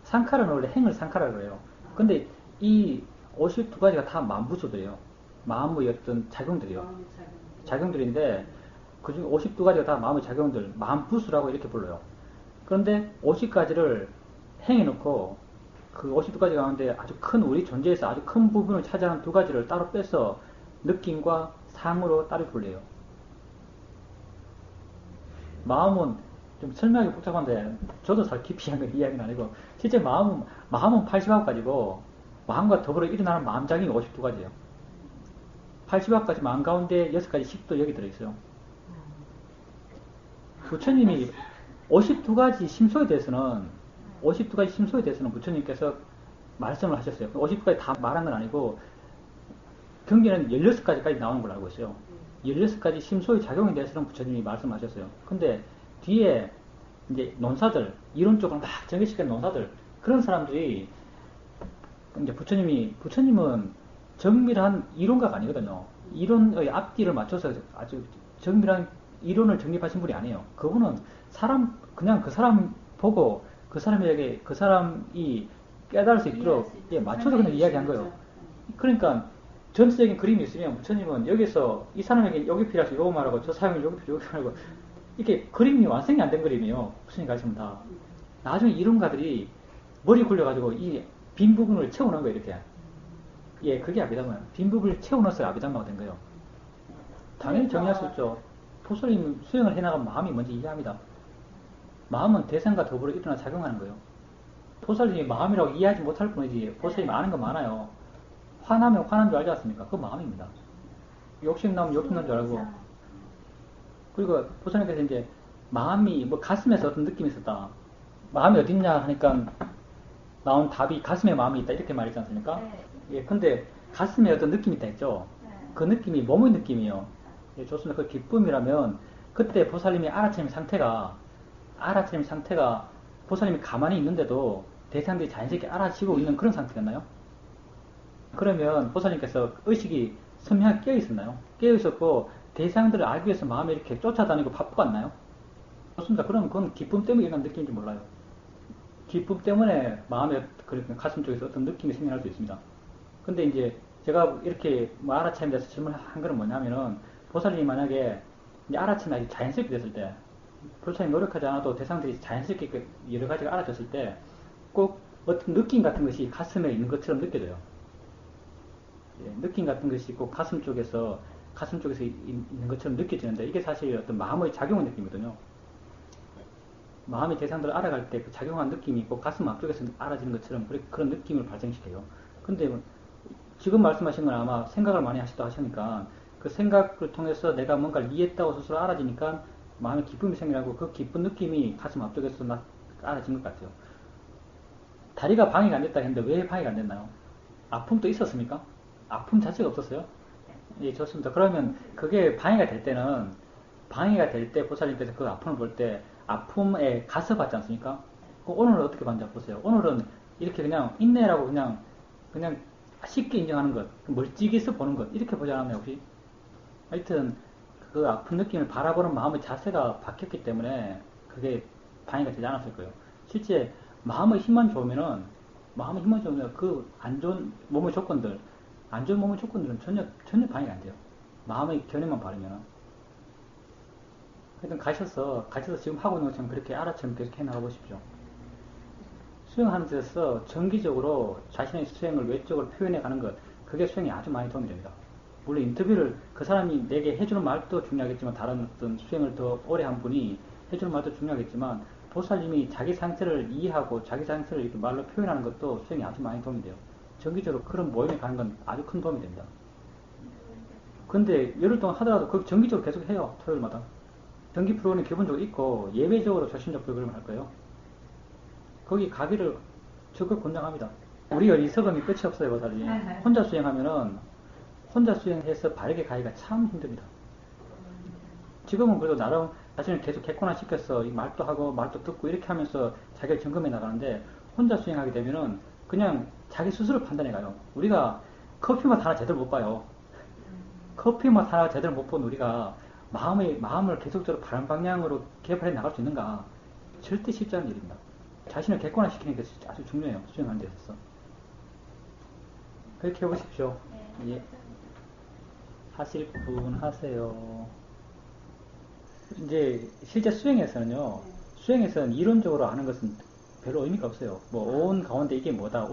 상카라는 원래 행을 상카라로 해요. 근데 이 52가지가 다 마음부수들이에요. 마음의 어떤 작용들이요. 작용들인데, 그 중에 52가지가 다 마음의 작용들, 마음부수라고 이렇게 불러요. 그런데 50가지를 행에 넣고, 그 52가지 가운데 아주 큰, 우리 존재에서 아주 큰 부분을 차지하는 2가지를 따로 빼서 느낌과 상으로 따로 불려요. 마음은 좀 설명하기 복잡한데, 저도 잘 깊이 이야기는 아니고, 실제 마음은 80가지고, 마음과 더불어 일어나는 마음작용이 52가지예요. 80가지 마음 가운데 6가지 식도 여기 들어있어요. 부처님이 52가지 심소에 대해서는 부처님께서 말씀을 하셨어요. 50가지 다 말한 건 아니고, 경계는 16가지까지 나오는 걸로 알고 있어요. 16가지 심소의 작용에 대해서는 부처님이 말씀하셨어요. 근데 뒤에 이제 논사들, 이론적으로 막 전개시키는 논사들, 그런 사람들이 이제 부처님은 정밀한 이론가가 아니거든요. 이론의 앞뒤를 맞춰서 아주 정밀한 이론을 정립하신 분이 아니에요. 그분은 그냥 그 사람 보고 그 사람에게 그 사람이 깨달을 수 있도록 맞춰서 그냥 이야기한 거예요. 그러니까 전체적인 그림이 있으면 부처님은 여기서 이 사람에게 여기 필요해서 요거 말하고 저 사람에게 여기 필요해서 요거 말하고, 이게 그림이 완성이 안 된 그림이에요. 부처님 가르치면 다. 나중에 이론가들이 머리 굴려가지고 이 빈 부분을 채워넣은 거예요, 이렇게. 예, 그게 아비담마예요. 빈 부분을 채워넣어서 아비담마가 된 거예요. 당연히 정리할 수 있죠. 보살님 수행을 해나가면 마음이 먼저 이해합니다. 마음은 대상과 더불어 일어나 작용하는 거예요. 보살님이 마음이라고 이해하지 못할 뿐이지 보살님 아는 거 많아요. 화나면 화난 줄 알지 않습니까? 그건 마음입니다. 욕심 나면 욕심 난 줄 알고. 그리고 보살님께서 이제 마음이 뭐 가슴에서 어떤 느낌이 있었다. 마음이 어딨냐 하니까 나온 답이 가슴에 마음이 있다 이렇게 말했지 않습니까? 네. 예, 근데 가슴에 어떤 느낌이 있다 했죠. 네. 그 느낌이 몸의 느낌이에요. 예, 좋습니다. 그 기쁨이라면 그때 보살님이 알아차린 상태가 보살님이 가만히 있는데도 대상들이 자연스럽게 알아치고 있는 그런 상태였나요? 그러면 보살님께서 의식이 선명하게 깨어있었나요? 깨어있었고 대상들을 알기 위해서 마음에 이렇게 쫓아다니고 바쁘았나요? 좋습니다. 그럼 그건 기쁨 때문에 일어난 느낌인지 몰라요. 기쁨 때문에 마음에 가슴 쪽에서 어떤 느낌이 생겨날 수 있습니다. 근데 이제 제가 이렇게 뭐 알아차림에 대해서 질문한 건 뭐냐면은 보살님이 만약에 이제 알아차림이 자연스럽게 됐을 때 보살님 노력하지 않아도 대상들이 자연스럽게 여러 가지가 알아졌을 때 꼭 어떤 느낌 같은 것이 가슴에 있는 것처럼 느껴져요. 예, 느낌 같은 것이 꼭 가슴 쪽에서 있는 것처럼 느껴지는데 이게 사실 어떤 마음의 작용의 느낌이거든요. 마음이 대상들을 알아갈 때 그 작용한 느낌이 꼭 가슴 앞쪽에서 알아지는 것처럼 그런 느낌을 발생시켜요. 근데 지금 말씀하신 건 아마 생각을 많이 하시니까 그 생각을 통해서 내가 뭔가를 이해했다고 스스로 알아지니까 마음에 기쁨이 생기라고 그 기쁜 느낌이 가슴 앞쪽에서 알아진 것 같아요. 다리가 방해가 안 됐다 했는데 왜 방해가 안 됐나요? 아픔도 있었습니까? 아픔 자체가 없었어요? 예, 좋습니다. 그러면 그게 방해가 될 때 보살님께서 그 아픔을 볼 때 아픔에 가서 받지 않습니까? 오늘은 어떻게 받는지 보세요. 오늘은 이렇게 그냥 인내라고 그냥 쉽게 인정하는 것, 멀찍이서 보는 것 이렇게 보지 않았나요 혹시? 하여튼 그 아픈 느낌을 바라보는 마음의 자세가 바뀌었기 때문에 그게 방해가 되지 않았을 거예요. 실제 마음의 힘만 좋으면 그 안 좋은 몸의 조건들은 전혀 방해가 안 돼요. 마음의 견해만 바르면. 하여튼 가셔서 지금 하고 있는 것처럼 그렇게 알아처럼 계속 해나가 보십시오. 수행하는 데서 정기적으로 자신의 수행을 외적으로 표현해 가는 것, 그게 수행에 아주 많이 도움이 됩니다. 물론 인터뷰를 그 사람이 내게 해주는 말도 중요하겠지만 다른 어떤 수행을 더 오래 한 분이 해주는 말도 중요하겠지만 보살님이 자기 상태를 이해하고 자기 상태를 이렇게 말로 표현하는 것도 수행에 아주 많이 도움이 돼요. 정기적으로 그런 모임에 가는 건 아주 큰 도움이 됩니다. 근데 열흘 동안 하더라도 그걸 정기적으로 계속 해요. 토요일마다. 정기 프로그램이 기본적으로 있고 예외적으로 조신적 프로그램을 할 거예요. 거기 가기를 적극 권장합니다. 우리가 리서금이 끝이 없어요, 보살님. 혼자 수행하면은 혼자 수행해서 바르게 가기가 참 힘듭니다. 지금은 그래도 나름 자신을 계속 객관화시켜서 말도 하고 말도 듣고 이렇게 하면서 자기를 점검해 나가는데 혼자 수행하게 되면은 그냥 자기 스스로 판단해 가요. 우리가 커피 맛 하나 제대로 못 봐요. 커피 맛 하나 제대로 못 본 우리가 마음을 계속적으로 바른 방향으로 개발해 나갈 수 있는가? 절대 쉽지 않은 일입니다. 자신을 객관화시키는 게 아주 중요해요. 수행하는 데 있어서. 그렇게 해보십시오. 네. 예. 하실 분 하세요. 이제 실제 수행에서는 이론적으로 아는 것은 별로 의미가 없어요. 뭐 온 가운데 이게 뭐다,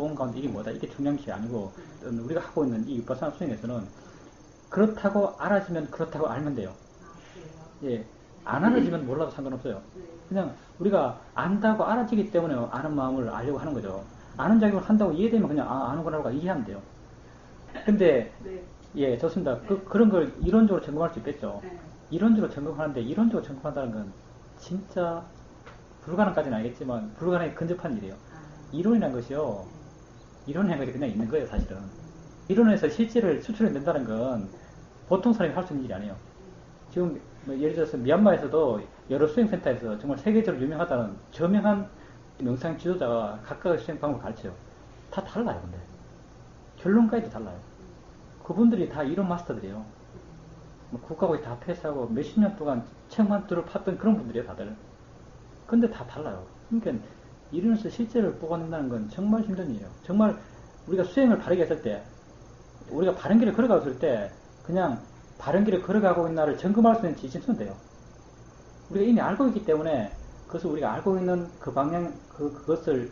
이게 중요한 것이 아니고 우리가 하고 있는 이 위파사나 수행에서는 그렇다고 알아지면 그렇다고 알면 돼요. 예, 안 알아지면 몰라도 상관없어요. 그냥 우리가 안다고 알아지기 때문에 아는 마음을 알려고 하는 거죠. 아는 작용을 한다고 이해되면 그냥 아는구나라고 이해하면 돼요. 근데 예, 좋습니다. 그런 걸 이론적으로 점검할 수 있겠죠. 이론적으로 점검하는데 이론적으로 점검한다는 건 진짜 불가능까지는 알겠지만 불가능에 근접한 일이에요. 이론이라는 것이요. 이론이라는 것이 그냥 있는 거예요, 사실은. 이론에서 실제를 수출해낸다는 건 보통 사람이 할 수 있는 일이 아니에요. 지금 뭐 예를 들어서 미얀마에서도 여러 수행센터에서 정말 세계적으로 유명하다는 저명한 명상 지도자가 각각의 수행 방법을 가르쳐요. 다 달라요, 근데. 결론까지도 달라요. 그분들이 다 이론 마스터들이에요. 뭐 국가고시 다 패스하고 몇십 년 동안 책만 뚫어 팠던 그런 분들이에요, 다들. 근데 다 달라요. 그러니까 이론에서 실제를 뽑아낸다는 건 정말 힘든 일이에요. 정말 우리가 수행을 바르게 했을 때, 우리가 바른 길을 걸어가고 있을 때, 그냥 바른 길을 걸어가고 있나를 점검할 수 있는 지식은 쓰면 돼요. 우리가 이미 알고 있기 때문에, 그것을 우리가 알고 있는 그 방향, 그것을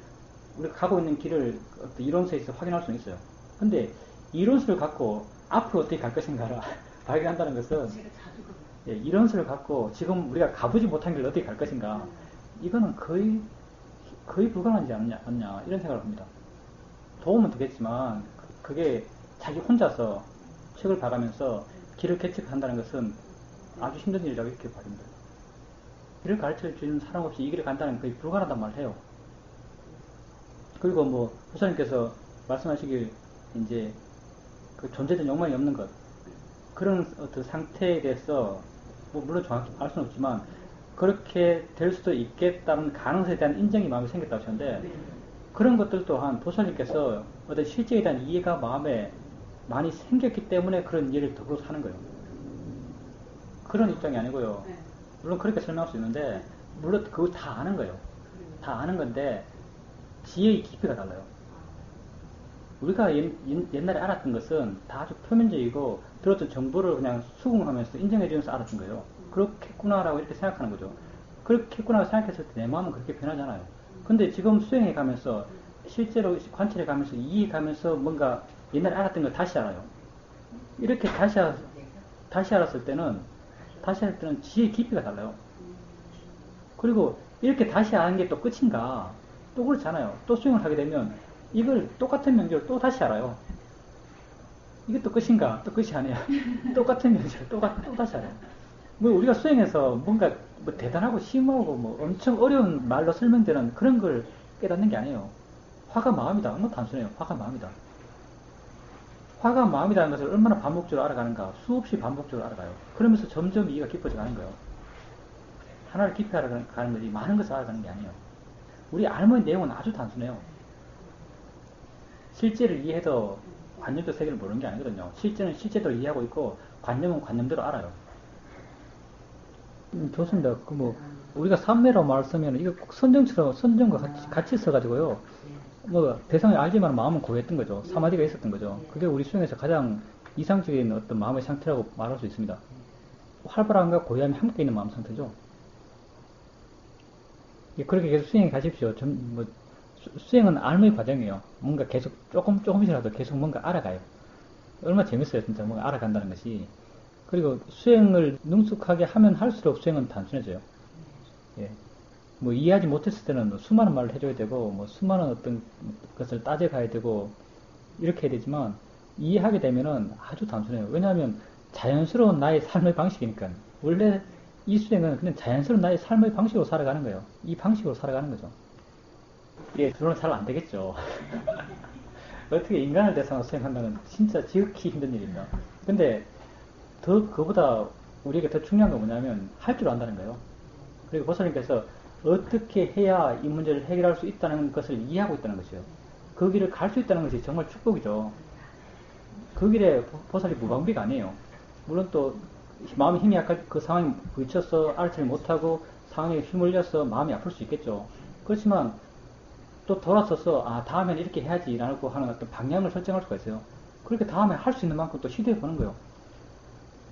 우리가 가고 있는 길을 어떤 이론서에서 확인할 수는 있어요. 근데 이론서를 갖고 앞으로 어떻게 갈 것인가를 발견한다는 것은 예, 이론서를 갖고 지금 우리가 가보지 못한 길을 어떻게 갈 것인가 이거는 거의 불가능하지 않냐 이런 생각을 합니다. 도움은 되겠지만 그게 자기 혼자서 책을 봐가면서 길을 개척한다는 것은 아주 힘든 일이라고 이렇게 봐집니다. 길을 가르쳐주는 사람 없이 이 길을 간다는 거의 불가능하단 말을 해요. 그리고 뭐 부사님께서 말씀하시길 이제 그 존재된 욕망이 없는 것 그런 어떤 상태에 대해서 뭐 물론 정확히 알 수는 없지만 그렇게 될 수도 있겠다는 가능성에 대한 인정이 마음에 생겼다고 하셨는데 그런 것들 또한 보살님께서 어떤 실제에 대한 이해가 마음에 많이 생겼기 때문에 그런 이해를 더불어 하는 거예요. 그런 입장이 아니고요. 물론 그렇게 설명할 수 있는데 물론 그거 다 아는 거예요. 다 아는 건데 지혜의 깊이가 달라요. 우리가 옛날에 알았던 것은 다 아주 표면적이고 들었던 정보를 그냥 수긍하면서 인정해주면서 알았던 거예요. 그렇겠구나라고 이렇게 생각하는 거죠. 그렇겠구나 생각했을 때 내 마음은 그렇게 변하잖아요. 근데 지금 수행해 가면서 실제로 관찰해 가면서 이해해 가면서 뭔가 옛날에 알았던 걸 다시 알아요. 이렇게 다시 알았을 때는 지혜의 깊이가 달라요. 그리고 이렇게 다시 아는 게 또 끝인가? 또 그렇잖아요. 또 수행을 하게 되면 이걸 똑같은 명제를 또 다시 알아요. 이게 또 끝인가? 또 끝이 아니야. 똑같은 명제를 또 다시 알아요. 뭐 우리가 수행해서 뭔가 뭐 대단하고 심하고 뭐 엄청 어려운 말로 설명되는 그런 걸 깨닫는 게 아니에요. 화가 마음이다. 너무 단순해요. 화가 마음이다. 화가 마음이라는 것을 얼마나 반복적으로 알아가는가. 수없이 반복적으로 알아가요. 그러면서 점점 이해가 깊어져 가는 거예요. 하나를 깊이 알아가는 거지 많은 것을 알아가는 게 아니에요. 우리 알면 내용은 아주 단순해요. 실제를 이해해도 관념적 세계를 모르는 게 아니거든요. 실제는 실제대로 이해하고 있고 관념은 관념대로 알아요. 좋습니다. 우리가 삼매라고 말을 쓰면 이거 꼭 선정과 같이 써가지고요. 뭐 대상을 알지만 마음은 고했던 거죠. 사마디가 있었던 거죠. 그게 우리 수행에서 가장 이상적인 어떤 마음의 상태라고 말할 수 있습니다. 활발함과 고요함이 함께 있는 마음 상태죠. 그렇게 계속 수행해 가십시오. 수행은 알의 과정이에요. 뭔가 계속 조금씩이라도 계속 뭔가 알아가요. 얼마나 재밌어요, 진짜 뭔가 알아간다는 것이. 그리고 수행을 능숙하게 하면 할수록 수행은 단순해져요. 예. 뭐 이해하지 못했을 때는 뭐 수많은 말을 해줘야 되고, 뭐 수많은 어떤 것을 따져가야 되고, 이렇게 해야 되지만, 이해하게 되면은 아주 단순해요. 왜냐하면 자연스러운 나의 삶의 방식이니까. 원래 이 수행은 그냥 자연스러운 나의 삶의 방식으로 살아가는 거예요. 이 방식으로 살아가는 거죠. 예, 그러면 잘 안 되겠죠. 어떻게 인간을 대상으로 수행한다는 진짜 지극히 힘든 일입니다. 근데 그보다 우리에게 더 중요한 건 뭐냐면 할 줄 안다는 거예요. 그리고 보살님께서 어떻게 해야 이 문제를 해결할 수 있다는 것을 이해하고 있다는 것이에요. 그 길을 갈 수 있다는 것이 정말 축복이죠. 그 길에 보살이 무방비가 아니에요. 물론 또 마음이 힘이 약할 그 상황에 부딪혀서 알지를 못하고 상황에 휘말려서 마음이 아플 수 있겠죠. 그렇지만 또 돌아서서 다음에는 이렇게 해야지라고 하는 어떤 방향을 설정할 수가 있어요. 그렇게 다음에 할 수 있는 만큼 또 시도해 보는 거예요.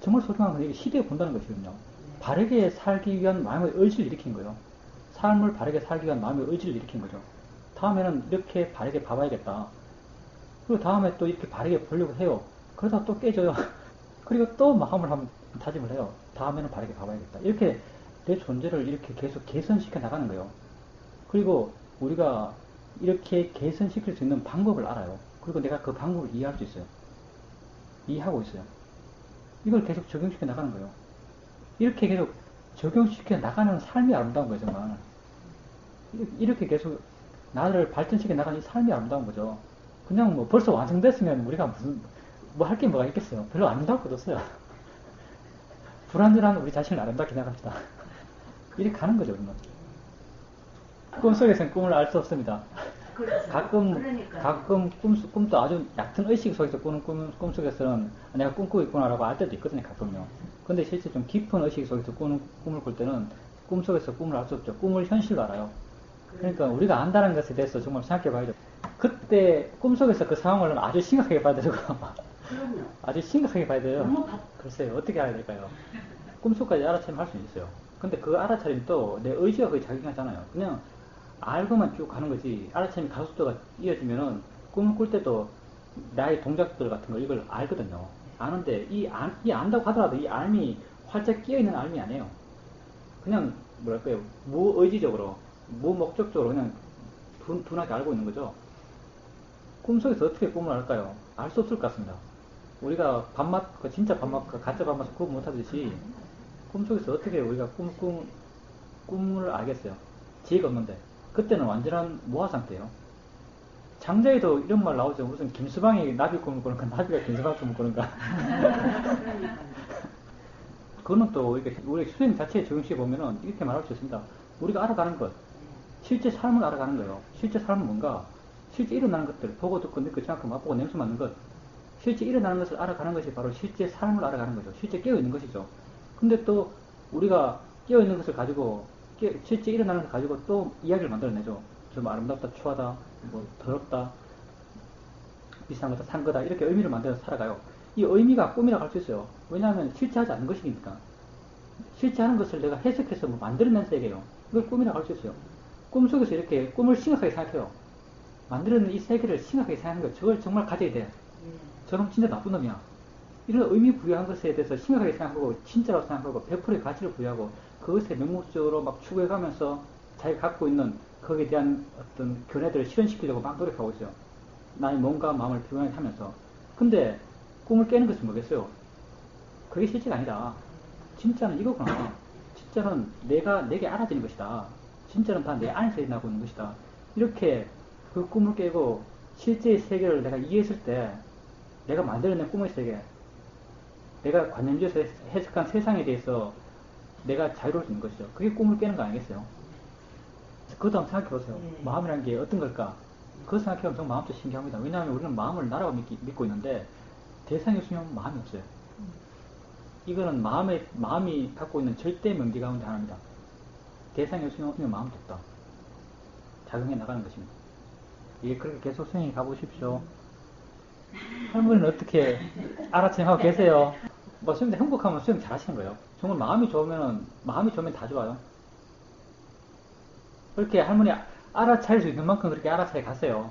정말 소중한 건 이게 시도해 본다는 것이거든요. 바르게 살기 위한 마음의 의지를 일으킨 거예요. 삶을 바르게 살기 위한 마음의 의지를 일으킨 거죠. 다음에는 이렇게 바르게 봐봐야겠다. 그리고 다음에 또 이렇게 바르게 보려고 해요. 그러다 또 깨져요. 그리고 또 마음을 한번 다짐을 해요. 다음에는 바르게 봐봐야겠다. 이렇게 내 존재를 이렇게 계속 개선시켜 나가는 거예요. 그리고 우리가 이렇게 개선시킬 수 있는 방법을 알아요. 그리고 내가 그 방법을 이해할 수 있어요. 이해하고 있어요. 이걸 계속 적용시켜 나가는 거예요. 이렇게 계속 적용시켜 나가는 삶이 아름다운 거예요, 정말. 이렇게 계속 나를 발전시켜 나가는 이 삶이 아름다운 거죠. 그냥 뭐 벌써 완성됐으면 우리가 뭐 할 게 뭐가 있겠어요. 별로 아름다울 것도 없어요. 불완전한 우리 자신을 아름답게 나갑시다. 이렇게 가는 거죠, 우리는. 꿈속에서는 꿈을 알 수 없습니다. 그렇죠. 가끔 꿈도 아주 얕은 의식 속에서 꾸는 꿈 속에서는 내가 꿈꾸고 있구나라고 알 때도 있거든요, 가끔요. 근데 실제 좀 깊은 의식 속에서 꾸는 꿈을 꿀 때는 꿈 속에서 꿈을 알 수 없죠. 꿈을 현실로 알아요. 그러니까 우리가 안다는 것에 대해서 정말 생각해 봐야죠. 그때 꿈 속에서 그 상황을 아주 심각하게 봐야 되고, 아주 심각하게 봐야 돼요. 글쎄요, 어떻게 알아야 될까요? 꿈속까지 알아차림 할 수 있어요. 근데 그 알아차림도 내 의지가 거의 작용하잖아요. 그냥 알고만 쭉 가는 거지. 알아차림이 가속도가 이어지면은 꿈을 꿀 때도 나의 동작들 같은 거 이걸 알거든요. 아는데 이 안다고 하더라도 이 알미 활짝 끼어있는 알미 아니에요. 그냥 뭐랄까요, 무의지적으로 무목적적으로 그냥 둔하게 알고 있는 거죠. 꿈속에서 어떻게 꿈을 알까요? 알 수 없을 것 같습니다. 우리가 밥맛, 진짜 밥맛, 가짜 밥맛을 구분 못하듯이 꿈속에서 어떻게 우리가 꿈을 알겠어요? 지혜가 없는데. 그때는 완전한 모화 상태예요. 장자에도 이런 말 나오죠. 무슨 김수방이 나비 꿈을 꾸는가, 나비가 김수방 꿈을 꾸는가. 그거는 또 우리 수행 자체의 적용시에 보면은 이렇게 말할 수 있습니다. 우리가 알아가는 것, 실제 삶을 알아가는 거예요. 실제 삶은 뭔가? 실제 일어나는 것들, 보고 듣고 느끼지 않고 맛보고 냄새 맡는 것, 실제 일어나는 것을 알아가는 것이 바로 실제 삶을 알아가는 거죠. 실제 깨어있는 것이죠. 근데 또 우리가 깨어있는 것을 가지고 실제 일어나는 것을 가지고 또 이야기를 만들어내죠. 좀 아름답다, 추하다, 뭐 더럽다, 비싼 거다, 산 거다, 이렇게 의미를 만들어서 살아가요. 이 의미가 꿈이라고 할 수 있어요. 왜냐하면 실제 하지 않는 것이니까. 실제 하는 것을 내가 해석해서 뭐 만들어낸 세계예요. 이걸 꿈이라고 할 수 있어요. 꿈속에서 이렇게 꿈을 심각하게 생각해요. 만들어낸 이 세계를 심각하게 생각하는 거, 저걸 정말 가져야 돼. 저놈 진짜 나쁜 놈이야. 이런 의미 부여한 것에 대해서 심각하게 생각하고 진짜라고 생각하고 100%의 가치를 부여하고 그것에 명목적으로 막 추구해가면서 자기가 갖고 있는 거기에 대한 어떤 견해들을 실현시키려고 막 노력하고 있어요. 나의 몸과 마음을 피곤하게 하면서. 근데 꿈을 깨는 것은 뭐겠어요? 그게 실제가 아니다. 진짜는 이거구나. 진짜는 내게 알아지는 것이다. 진짜는 다 내 안에서 일어나고 있는 것이다. 이렇게 그 꿈을 깨고 실제의 세계를 내가 이해했을 때 내가 만들어낸 꿈의 세계, 내가 관념지에서 해석한 세상에 대해서 내가 자유로울 수 있는 것이죠. 그게 꿈을 깨는 거 아니겠어요? 그것도 한번 생각해 보세요. 마음이라는 게 어떤 걸까? 그거 생각해보면 정말 마음도 신기합니다. 왜냐하면 우리는 마음을 나라고 믿고 있는데 대상이 없으면 마음이 없어요. 이거는 마음이 갖고 있는 절대 명제 가운데 하나입니다. 대상이 없으면 마음도 없다. 작용해 나가는 것입니다. 예, 그렇게 계속 수행해 가보십시오. 할머니는 어떻게 알아채하고 계세요? 뭐 수행 행복하면 수행 잘 하시는 거예요. 정말 마음이 좋으면 다 좋아요. 그렇게 할머니 알아차릴 수 있는 만큼 그렇게 알아차려 가세요.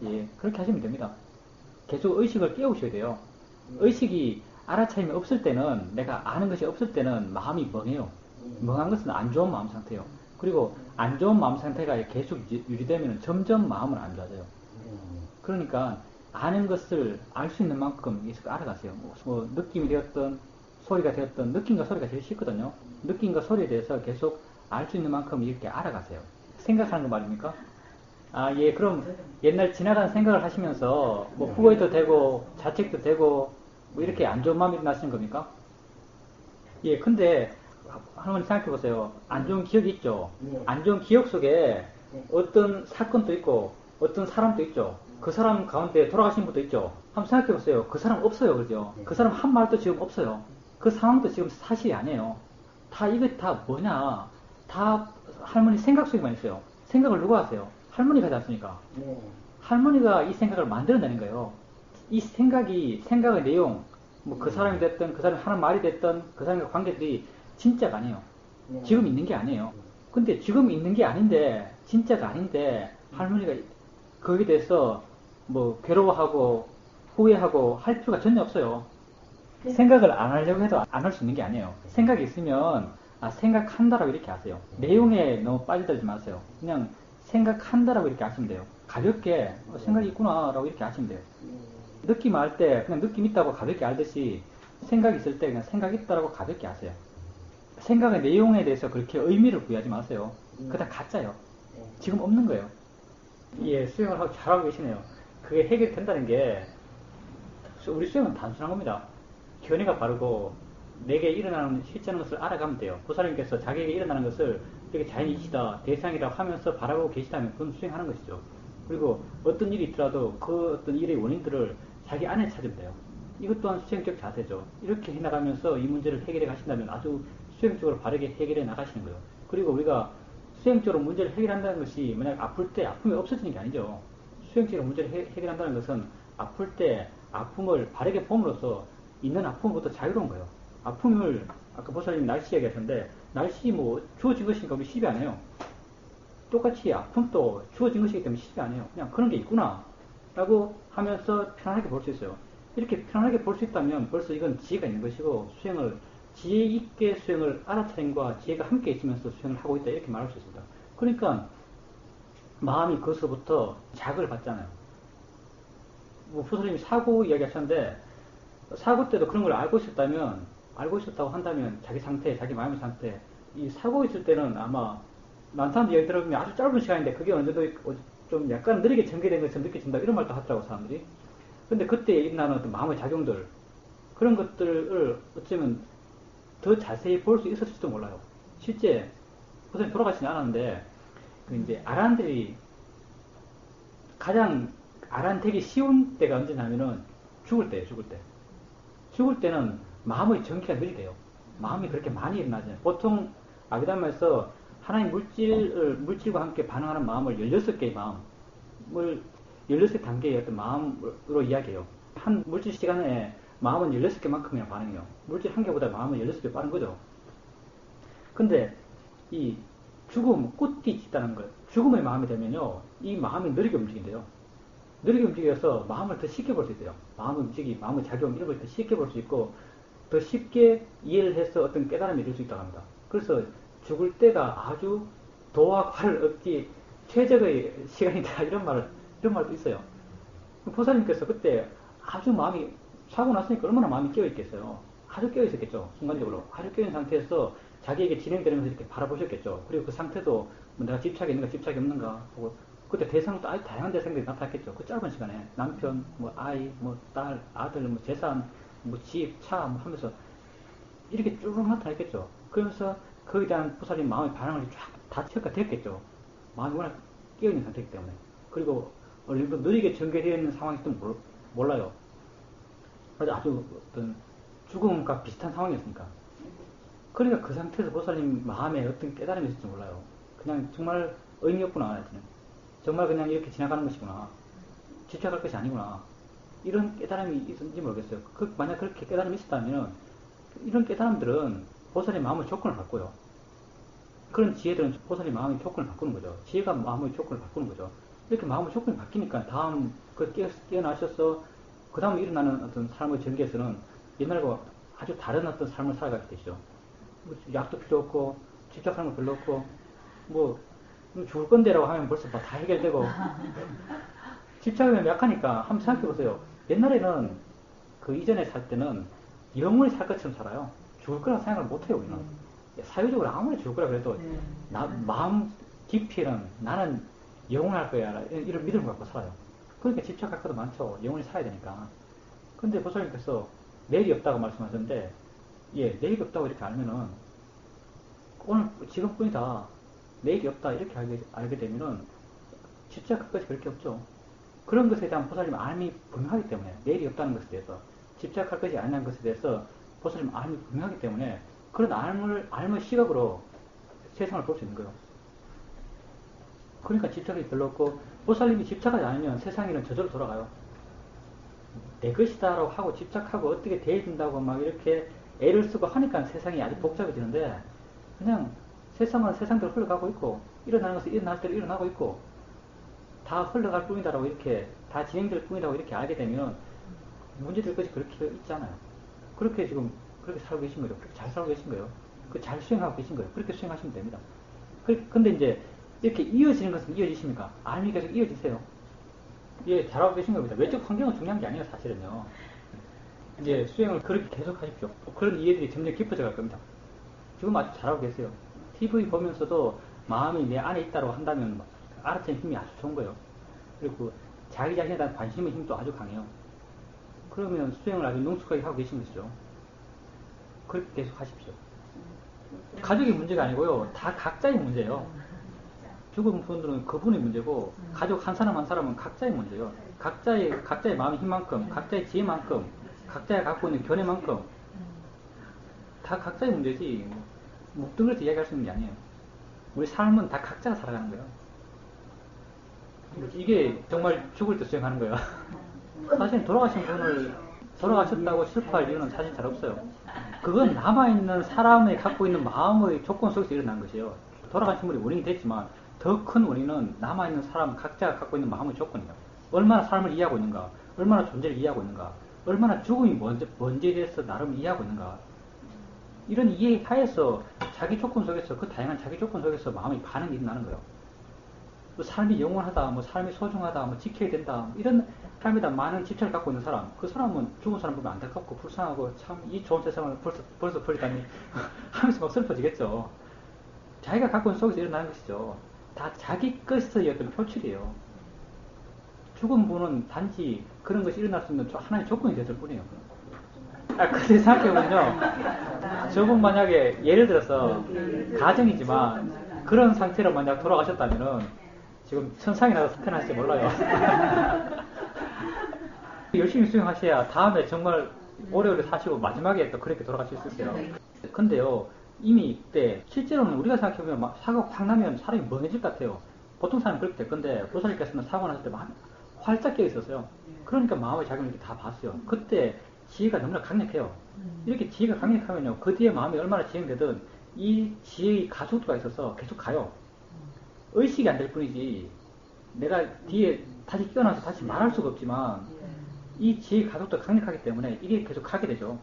예, 그렇게 하시면 됩니다. 계속 의식을 깨우셔야 돼요. 의식이 알아차림이 없을 때는, 내가 아는 것이 없을 때는 마음이 멍해요. 멍한 것은 안 좋은 마음 상태예요. 그리고 안 좋은 마음 상태가 계속 유지되면 점점 마음은 안 좋아져요. 그러니까 아는 것을 알 수 있는 만큼 계속 알아가세요. 뭐 느낌이 되었던, 소리가 되었던, 느낌과 소리가 제일 쉽거든요. 느낌과 소리에 대해서 계속 알 수 있는 만큼 이렇게 알아가세요. 생각하는 거 말입니까? 아, 예, 그럼 옛날 지나간 생각을 하시면서 뭐 후회도 되고 자책도 되고 뭐 이렇게 안 좋은 마음이 나시는 겁니까? 예, 근데 할머니 생각해 보세요. 안 좋은 기억이 있죠? 안 좋은 기억 속에 어떤 사건도 있고 어떤 사람도 있죠? 그 사람 가운데 돌아가신 분도 있죠? 한번 생각해 보세요. 그 사람 없어요, 그죠? 그 사람 한 말도 지금 없어요. 그 상황도 지금 사실이 아니에요. 이게 다 뭐냐? 다 할머니 생각 속에만 있어요. 생각을 누가 하세요? 할머니가 하지 않습니까? 할머니가 이 생각을 만들어내는 거예요. 이 생각의 내용, 뭐 그 사람이 됐든, 그 사람이 하는 말이 됐든, 그 사람과 관계들이 진짜가 아니에요. 지금 있는 게 아니에요. 근데 지금 있는 게 아닌데, 진짜가 아닌데, 할머니가 거기에 대해서 뭐 괴로워하고, 후회하고 할 필요가 전혀 없어요. 생각을 안 하려고 해도 안 할 수 있는 게 아니에요. 생각이 있으면, 생각한다라고 이렇게 하세요. 내용에 너무 빠져들지 마세요. 그냥 생각한다라고 이렇게 하시면 돼요. 가볍게, 생각이 있구나라고 이렇게 하시면 돼요. 느낌 알 때 그냥 느낌 있다고 가볍게 알듯이 생각 있을 때 그냥 생각 있다라고 가볍게 하세요. 생각의 내용에 대해서 그렇게 의미를 부여하지 마세요. 그거 다 가짜요. 지금 없는 거예요. 예, 수행을 하고 잘하고 계시네요. 그게 해결된다는 게 우리 수행은 단순한 겁니다. 견해가 바르고 내게 일어나는 실제하는 것을 알아가면 돼요. 보살님께서 자기에게 일어나는 것을 이렇게 자연이시다, 대상이라고 하면서 바라보고 계시다면 그건 수행하는 것이죠. 그리고 어떤 일이 있더라도 그 어떤 일의 원인들을 자기 안에 찾으면 돼요. 이것 또한 수행적 자세죠. 이렇게 해나가면서 이 문제를 해결해 가신다면 아주 수행적으로 바르게 해결해 나가시는 거예요. 그리고 우리가 수행적으로 문제를 해결한다는 것이 만약 아플 때 아픔이 없어지는 게 아니죠. 수행적으로 문제를 해결한다는 것은 아플 때 아픔을 바르게 봄으로써 있는 아픔부터 자유로운 거예요. 아픔을 아까 보살님이 날씨 얘기하셨는데 날씨 뭐 주어진 것이니까 우리 시비 안 해요. 똑같이 아픔도 주어진 것이기 때문에 시비 아니에요. 그냥 그런 게 있구나 라고 하면서 편안하게 볼 수 있어요. 이렇게 편안하게 볼 수 있다면 벌써 이건 지혜가 있는 것이고 지혜 있게 수행을 알아차림과 지혜가 함께 있으면서 수행을 하고 있다 이렇게 말할 수 있습니다. 그러니까 마음이 거기서부터 자극을 받잖아요. 뭐 부처님이 사고 이야기 하셨는데 사고 때도 그런 걸 알고 있었다고 한다면 자기 상태, 자기 마음의 상태 이 사고 있을 때는 아마 많은 사람들 이야기 들어보면 아주 짧은 시간인데 그게 어느 정도 좀 약간 느리게 전개된 것처럼 느껴진다 이런 말도 하더라고 사람들이. 근데 그때 일어나는 어떤 마음의 작용들 그런 것들을 어쩌면 더 자세히 볼 수 있었을지도 몰라요. 실제 부처님 돌아가시지 않았는데 그 이제 아란들이 가장 아란되기 쉬운 때가 언제냐면은 죽을 때예요. 죽을 때는 마음의 전기가 느리대요. 마음이 그렇게 많이 일어나지 않아요. 보통 아비담마에서 하나의 물질과 함께 반응하는 마음을 16개의 마음을 16단계의 어떤 마음으로 이야기해요. 한 물질 시간에 마음은 16개만큼이나 반응해요. 물질 한 개보다 마음은 16배 빠른 거죠. 근데 이 죽음, 꽃띠 짙다는 거, 죽음의 마음이 되면요, 이 마음이 느리게 움직인대요. 느리게 움직여서 마음을 더 쉽게 볼 수 있어요. 마음의 움직임, 마음의 작용 이런 걸 더 쉽게 볼 수 있고 더 쉽게 이해를 해서 어떤 깨달음이 이룰 수 있다고 합니다. 그래서 죽을 때가 아주 도와 과를 얻기 최적의 시간이다 이런 말도 있어요. 보살님께서 그때 아주 마음이 사고 났으니까 얼마나 마음이 깨어있겠어요. 아주 깨어있었겠죠. 순간적으로 아주 깨어있는 상태에서 자기에게 진행되면서 이렇게 바라보셨겠죠. 그리고 그 상태도 뭐 내가 집착이 있는가 집착이 없는가 하고 그때 대상도 아주 다양한 대상들이 나타났겠죠. 그 짧은 시간에 남편, 뭐 아이, 뭐 딸, 아들, 뭐 재산, 뭐 집, 차 뭐 하면서 이렇게 쭉 나타났겠죠. 그러면서 거기에 대한 보살님 마음의 반응을 쫙다 체크가 됐겠죠. 마음이 워낙 깨어있는 상태이기 때문에. 그리고 어느 정도 느리게 전개되어 있는 상황일지도 몰라요. 그래서 아주 어떤 죽음과 비슷한 상황이었으니까. 그러니까 그 상태에서 보살님 마음에 어떤 깨달음이 있을지 몰라요. 그냥 정말 의미 없구나. 정말 그냥 이렇게 지나가는 것이구나. 집착할 것이 아니구나. 이런 깨달음이 있었는지 모르겠어요. 만약 그렇게 깨달음이 있었다면 이런 깨달음들은 보살의 마음의 조건을 바꿔요. 그런 지혜들은 보살의 마음의 조건을 바꾸는 거죠. 지혜가 마음의 조건을 바꾸는 거죠. 이렇게 마음의 조건이 바뀌니까 다음 깨어나셔서 그 다음에 일어나는 어떤 삶의 전개에서는 옛날과 아주 다른 어떤 삶을 살아가게 되죠. 뭐 약도 필요 없고 집착하는 거 별로 없고 뭐 죽을 건데라고 하면 벌써 다 해결되고 집착하면 약하니까 한번 생각해보세요. 옛날에는 그 이전에 살 때는 영원히 살 것처럼 살아요. 죽을 거라고 생각을 못해요. 우리는 사유적으로 아무리 죽을 거라 그래도 마음 깊이는 나는 영원할 거야 이런 믿음을 갖고 살아요. 그러니까 집착할 것도 많죠. 영원히 살아야 되니까. 근데 보살님께서 내일이 없다고 말씀하셨는데 내일이 없다고 이렇게 알면은 오늘 지금뿐이다 내일이 없다 이렇게 알게 되면은 집착할 것이 그렇게 없죠. 그런 것에 대한 보살님 알미 분명하기 때문에 내일이 없다는 것에 대해서 집착할 것이 아니라는 것에 대해서 보살님 알미 분명하기 때문에 그런 알의 시각으로 세상을 볼 수 있는 거예요. 그러니까 집착이 별로 없고 보살님이 집착하지 않으면 세상에는 저절로 돌아가요. 내 것이다라고 하고 집착하고 어떻게 대해준다고 막 이렇게 애를 쓰고 하니까 세상이 아주 복잡해지는데 그냥 세상은 세상대로 흘러가고 있고 일어나는 것은 일어날 대로 일어나고 있고 다 흘러갈 뿐이다라고 이렇게 다 진행될 뿐이라고 이렇게 알게 되면 문제될 것이 그렇게 있지 않아요. 그렇게 지금 그렇게 살고 계신 거예요. 그렇게 잘 살고 계신 거예요. 잘 수행하고 계신 거예요. 그렇게 수행하시면 됩니다. 근데 이제 이렇게 이어지는 것은 이어지십니까? 알미 계속 이어지세요. 잘하고 계신 겁니다. 외적 환경은 중요한 게 아니에요, 사실은요. 이제 수행을 그렇게 계속 하십시오. 그런 이해들이 점점 깊어져 갈 겁니다. 지금 아주 잘하고 계세요. TV 보면서도 마음이 내 안에 있다고 한다면 알아채는 힘이 아주 좋은 거예요. 그리고 자기 자신에 대한 관심의 힘도 아주 강해요. 그러면 수행을 아주 능숙하게 하고 계신 것이죠. 그렇게 계속 하십시오. 가족의 문제가 아니고요. 다 각자의 문제예요. 죽은 분들은 그분의 문제고 가족 한 사람 한 사람은 각자의 문제예요. 각자의 마음의 힘만큼 각자의 지혜만큼 각자가 갖고 있는 견해만큼 다 각자의 문제지 묵등을 이야기할 수 있는 게 아니에요. 우리 삶은 다 각자가 살아가는 거예요. 이게 정말 죽을 때 수행하는 거예요. 사실 돌아가셨다고 슬퍼할 이유는 사실 잘 없어요. 그건 남아있는 사람이 갖고 있는 마음의 조건 속에서 일어난 것이에요. 돌아가신 분이 원인이 됐지만 더 더 큰 원인은 남아있는 사람 각자가 갖고 있는 마음의 조건이에요. 얼마나 삶을 이해하고 있는가, 얼마나 존재를 이해하고 있는가, 얼마나 죽음이 뭔지에 대해서 나름 이해하고 있는가. 이런 이해 하에서 자기 조건 속에서, 그 다양한 자기 조건 속에서 마음의 반응이 일어나는 거예요. 뭐 삶이 영원하다, 뭐 삶이 소중하다, 뭐 지켜야 된다, 이런 삶에다 많은 집착을 갖고 있는 사람, 그 사람은 죽은 사람 보면 안타깝고 불쌍하고 참 이 좋은 세상을 벌써 버리다니 하면서 막 슬퍼지겠죠. 자기가 갖고 있는 속에서 일어나는 것이죠. 다 자기 것의 어떤 표출이에요. 죽은 분은 단지 그런 것이 일어날 수 있는 하나의 조건이 됐을 뿐이에요. 근데 생각해보면요, 저분 만약에 예를 들어서 가정이지만 그런 상태로 만약 돌아가셨다면은 지금 천상에 나서 스탠하실지 몰라요. 열심히 수행하셔야 다음에 정말 오래오래 사시고 마지막에 또 그렇게 돌아가실 수 있어요. 근데요, 이미 이때 실제로는 우리가 생각해보면 사고가 확 나면 사람이 멍해질 것 같아요. 보통 사람은 그렇게 될 건데 보살님께서는 사고 났을 때 활짝 깨어 있었어요. 그러니까 마음의 작용을 이렇게 다 봤어요. 그때 지혜가 너무나 강력해요. 이렇게 지혜가 강력하면요, 그 뒤에 마음이 얼마나 진행되든 이 지혜의 가속도가 있어서 계속 가요. 의식이 안 될 뿐이지 내가 뒤에 다시 깨어나서 다시 말할 수가 없지만 이 지혜의 가속도가 강력하기 때문에 이게 계속 가게 되죠.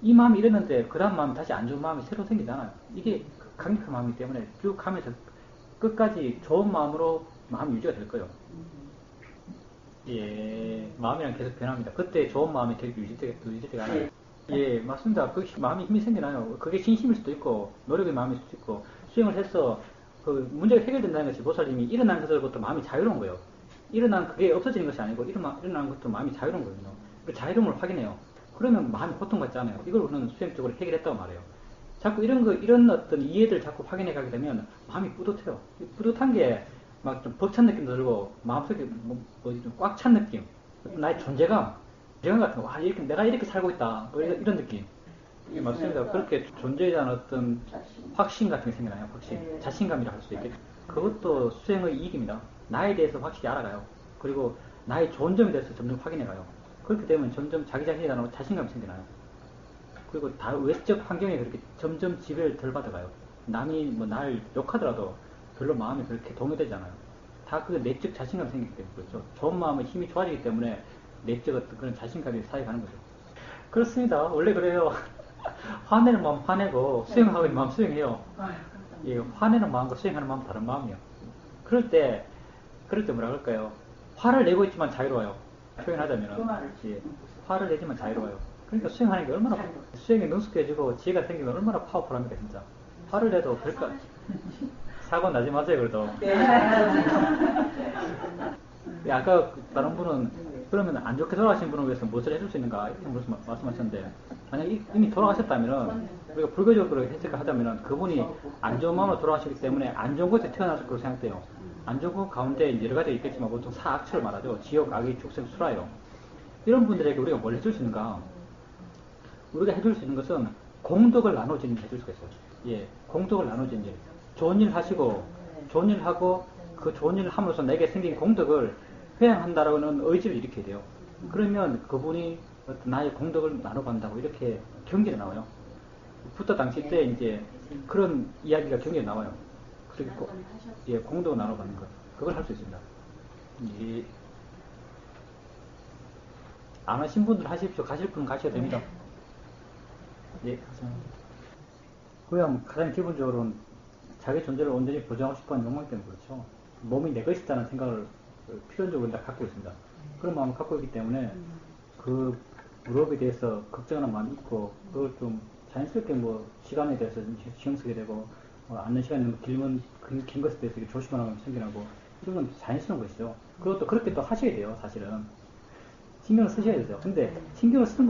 이 마음이 이랬는데 그 다음 마음이 다시 안 좋은 마음이 새로 생기잖아요. 이게 강력한 마음이기 때문에 쭉 가면서 끝까지 좋은 마음으로 마음이 유지가 될 거예요. 예, 마음이랑 계속 변합니다. 그때 좋은 마음이 계속 유지되가 않아요. 예, 맞습니다. 그 마음이 힘이 생겨나요. 그게 진심일 수도 있고 노력의 마음일 수도 있고 수행을 해서 그 문제가 해결된다는 것이 보살님이 일어난 것으로부터 마음이 자유로운 거예요. 일어난 그게 없어지는 것이 아니고 일어난 것도 마음이 자유로운 거거든요. 그 자유로움을 확인해요. 그러면 마음이 고통받지 않아요. 이걸 우리는 수행적으로 해결했다고 말해요. 자꾸 이런 어떤 이해들을 자꾸 확인해 가게 되면 마음이 뿌듯해요. 뿌듯한 게 막 좀 벅찬 느낌도 들고 마음속에 좀 꽉 찬 느낌, 나의 존재감 같은 거, 와, 이렇게 내가 이렇게 살고 있다, 뭐 이런 느낌. 이게 맞습니다. 그렇게 존재에 대한 어떤 확신 같은 게 생겨나요. 확신, 자신감이라 할 수 있겠죠. 그것도 수행의 이익입니다. 나에 대해서 확실히 알아가요. 그리고 나의 좋은 점에 대해서 점점 확인해가요. 그렇게 되면 점점 자기 자신에 대한 자신감이 생겨나요. 그리고 다 외적 환경에 그렇게 점점 지배를 덜 받아가요. 남이 뭐 날 욕하더라도 별로 마음이 그렇게 동요되지 않아요. 다 그 내적 자신감이 생기기 때문에 그렇죠. 좋은 마음의 힘이 좋아지기 때문에 내적 어떤 그런 자신감이 쌓여가는 거죠. 그렇습니다. 원래 그래요. 화내는 마음 화내고 수행하고 있는 마음 수행해요. 예, 화내는 마음과 수행하는 마음은 다른 마음이에요. 그럴 때 뭐라 그럴까요? 화를 내고 있지만 자유로워요. 표현하자면 예, 화를 내지만 자유로워요. 그러니까 수행하는 게 얼마나 수행에 능숙해지고 지혜가 생기면 얼마나 파워풀합니까 진짜. 화를 내도 별거 사고 나지 마세요 그래도. 예, 아까 다른 분은 그러면 안 좋게 돌아가신 분을 위해서 무엇을 해줄 수 있는가 이렇게 말씀하셨는데, 만약 이미 돌아가셨다면은 우리가 불교적으로 해석을 하자면은 그분이 안 좋은 마음으로 돌아가시기 때문에 안 좋은 곳에 태어나서 그렇게 생각돼요. 안 좋은 곳 가운데 여러 가지가 있겠지만 보통 사악처를 말하죠. 지옥, 악의, 축생, 수라요. 이런 분들에게 우리가 뭘 해줄 수 있는가? 우리가 해줄 수 있는 것은 공덕을 나눠주는 일 해줄 수가 있어요. 예, 공덕을 나눠주는 일. 좋은 일 하시고 좋은 일 하고 그 좋은 일을 함으로써 내게 생긴 공덕을 회양한다라는 의지를 일으켜야 돼요. 그러면 그분이 나의 공덕을 나눠간다고 이렇게 경계에 나와요. 부터 당시 때 이제 그런 이야기가 경계에 나와요. 그리고 예, 공덕을 나눠가는 것. 그걸 할 수 있습니다. 예. 안 하신 분들 하십시오. 가실 분은 가셔도 됩니다. 예, 감사합니다. 그냥 가장 기본적으로는 자기 존재를 온전히 보장하고 싶어하는 욕망 때문에 그렇죠. 몸이 내 것이다는 생각을 필연적으로 다 갖고 있습니다. 그런 마음을 갖고 있기 때문에 그 무릎에 대해서 걱정하는 마음이 있고, 그걸 좀 자연스럽게 뭐 시간에 대해서 좀 신경 쓰게 되고, 앉는 시간이 너무 긴 것에 대해서 조심하는 마음이 생겨나고, 이런 건 자연스러운 것이죠. 그것도 그렇게 또 하셔야 돼요, 사실은. 신경을 쓰셔야 되죠. 근데 신경을 쓰는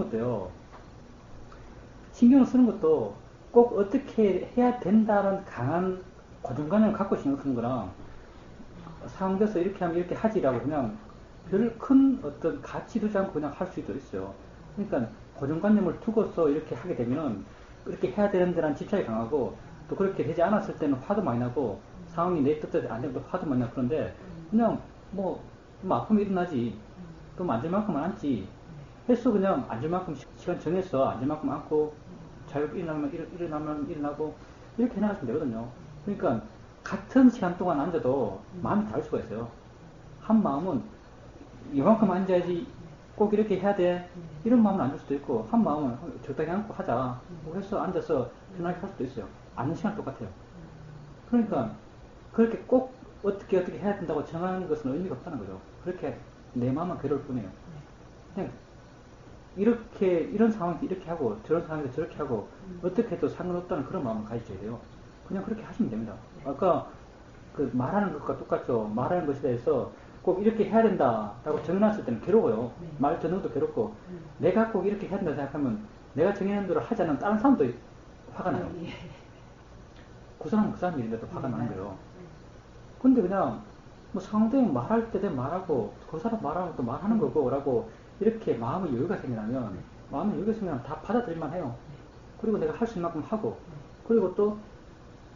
것도 꼭 어떻게 해야 된다는 강한 고정관념을 갖고 신경 쓰는 거랑 상황에서 이렇게 하면 이렇게 하지라고 그냥 별 큰 어떤 가치 두지 않고 그냥 할 수도 있어요. 그러니까 고정관념을 두고서 이렇게 하게 되면은 이렇게 해야 되는데라는 집착이 강하고, 또 그렇게 되지 않았을 때는 화도 많이 나고, 상황이 내 뜻대로 안 되면 또 화도 많이 나고, 그런데 그냥 뭐 좀 아프면 일어나지, 좀 앉을 만큼은 앉지 했어. 그냥 앉을 만큼 시간 정했어. 앉을 만큼 앉고 자유롭게 일어나면 일어나고 이렇게 해나가시면 되거든요. 그러니까 같은 시간 동안 앉아도 마음이 다를 수가 있어요. 한 마음은 이만큼 앉아야지 꼭 이렇게 해야 돼. 이런 마음은 안 줄 수도 있고, 한 마음은 적당히 앉고 하자. 해서 앉아서 편하게 할 수도 있어요. 앉는 시간 똑같아요. 그러니까 그렇게 꼭 어떻게 해야 된다고 정하는 것은 의미가 없다는 거죠. 그렇게 내 마음만 괴로울 뿐이에요. 그냥 이렇게 이런 상황에서 이렇게 하고 저런 상황에서 저렇게 하고 어떻게 해도 상관없다는 그런 마음을 가지셔야 돼요. 그냥 그렇게 하시면 됩니다. 아까 그 말하는 것과 똑같죠. 말하는 것에 대해서 꼭 이렇게 해야 된다라고 정해놨을 때는 괴로워요. 말 듣는 것도 괴롭고 내가 꼭 이렇게 해야 된다 생각하면 내가 정해놓은 대로 하지 않는 다른 사람도 화가 나요. 그 사람은 그 사람 일인데도 화가 나는 거예요. 근데 그냥 뭐 상대이 말할 때 되면 말하고 그 사람 말하면 또 말하는 거고 라고 이렇게 마음의 여유가 생기면 마음의 여유가 생기면 다 받아들일만 해요. 그리고 내가 할 수 있는 만큼 하고 그리고 또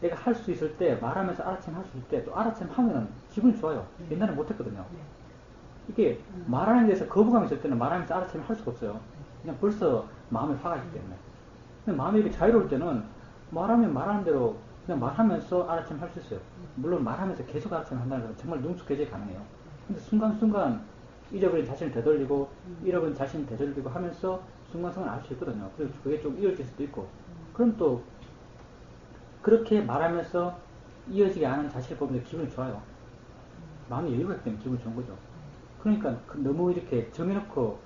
내가 할 수 있을 때 말하면서 알아채면 할 수 있을 때 또 알아채면 하면 기분이 좋아요. 옛날에 못했거든요. 이게 말하는 데서 거부감이 있을 때는 말하면서 알아채면 할 수가 없어요. 그냥 벌써 마음에 화가 있기 때문에. 근데 마음이 이렇게 자유로울 때는 말하면 말하는 대로 그냥 말하면서 알아채면 할 수 있어요. 물론 말하면서 계속 알아채면 한다는 건 정말 능숙해지기 가능해요. 근데 순간순간 잊어버린 자신을 되돌리고 잃어버린 자신을 되돌리고 하면서 순간순간 알 수 있거든요. 그래서 그게 좀 이어질 수도 있고 그럼 또 그렇게 말하면서 이어지게 하는 자신을 보면 기분이 좋아요. 마음이 여유가 있기 때문에 기분이 좋은 거죠. 그러니까 너무 이렇게 정해놓고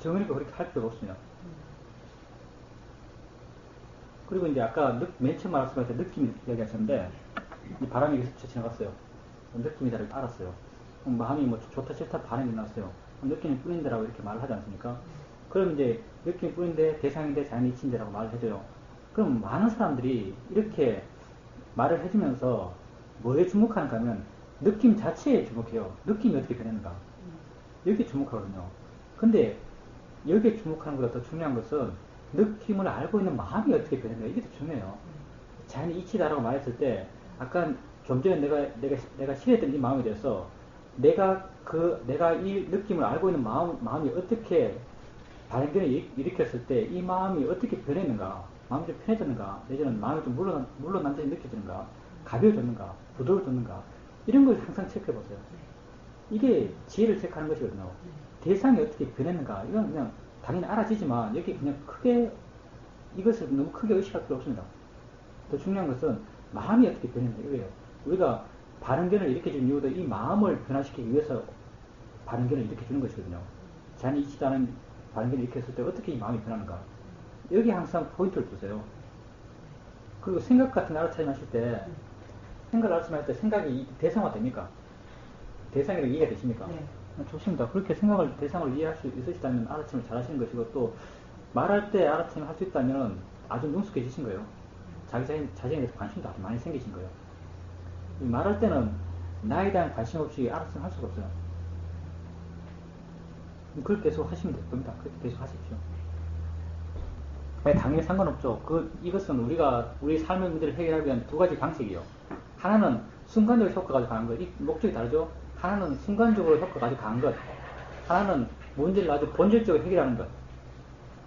그렇게 할 필요가 없습니다. 그리고 이제 아까 맨 처음 말했을 때 느낌 이야기하셨는데 바람이 스쳐 지나갔어요. 느낌이다를 알았어요. 마음이 뭐 좋다 싫다 반응이 났어요. 느낌이 뿐인데라고 이렇게 말을 하지 않습니까? 그럼 이제 느낌이 뿐인데 대상인데 자연이 이친데라고 말을 해줘요. 그럼 많은 사람들이 이렇게 말을 해주면서 뭐에 주목하는가 하면 느낌 자체에 주목해요. 느낌이 어떻게 변했는가. 여기에 주목하거든요. 근데 여기에 주목하는 것보다 더 중요한 것은 느낌을 알고 있는 마음이 어떻게 변했는가. 이게 더 중요해요. 자연이 이치다라고 말했을 때 아까 좀 전에 내가 실했던 이 마음에 대해서 내가 이 느낌을 알고 있는 마음이 어떻게 발견을 일으켰을 때 이 마음이 어떻게 변했는가, 마음이 좀 편해졌는가, 내지는 마음이 좀 물러난 듯이 느껴지는가, 가벼워졌는가, 부드러워졌는가, 이런 걸 항상 체크해 보세요. 이게 지혜를 체크하는 것이거든요. 대상이 어떻게 변했는가, 이건 그냥 당연히 알아지지만 여기 그냥 크게 이것을 너무 크게 의식할 필요 없습니다. 더 중요한 것은 마음이 어떻게 변했는가 이거예요. 우리가 반응견을 일으켜주는 이유도 이 마음을 변화시키기 위해서 반응견을 일으켜주는 것이거든요. 자연이 이치다는 반응견을 일으켰을 때 어떻게 이 마음이 변하는가. 여기 항상 포인트를 두세요. 그리고 생각 같은 거 알아차림하실 때 생각을 알아차림할 때 생각이 대상화 됩니까? 대상이라고 이해가 되십니까? 네. 좋습니다. 그렇게 생각을 대상을 이해할 수 있으시다면 알아차림을 잘 하시는 것이고 또 말할 때 알아차림을 할 수 있다면 아주 능숙해지신 거예요. 자신에 대해서 관심도 아주 많이 생기신 거예요. 말할 때는 나에 대한 관심 없이 알아차림 할 수가 없어요. 그렇게 계속 하시면 될 겁니다. 그렇게 계속 하십시오. 당연히 상관없죠. 이것은 우리 삶의 문제를 해결하기 위한 두 가지 방식이요. 하나는 순간적으로 효과가 가지고 가는 것. 이 목적이 다르죠? 하나는 순간적으로 효과가 가지고 가는 것. 하나는 문제를 아주 본질적으로 해결하는 것.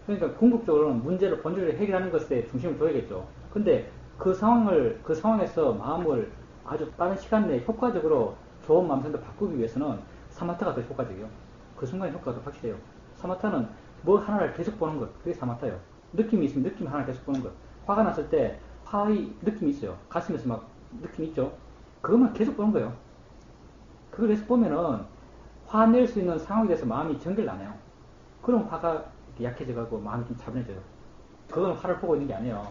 그러니까 궁극적으로는 문제를 본질적으로 해결하는 것에 중심을 둬야겠죠. 근데 그 상황에서 마음을 아주 빠른 시간 내에 효과적으로 좋은 마음 상태로 바꾸기 위해서는 사마타가 더 효과적이에요. 그 순간의 효과가 더 확실해요. 사마타는 뭐 하나를 계속 보는 것. 그게 사마타예요. 느낌이 있으면 느낌 하나를 계속 보는 것. 화가 났을 때 화의 느낌이 있어요. 가슴에서 막 느낌이 있죠. 그것만 계속 보는 거예요. 그걸 계속 보면은 화낼 수 있는 상황에 대해서 마음이 전결 안 해요. 그럼 화가 약해져가고 마음이 좀 차분해져요. 그건 화를 보고 있는 게 아니에요.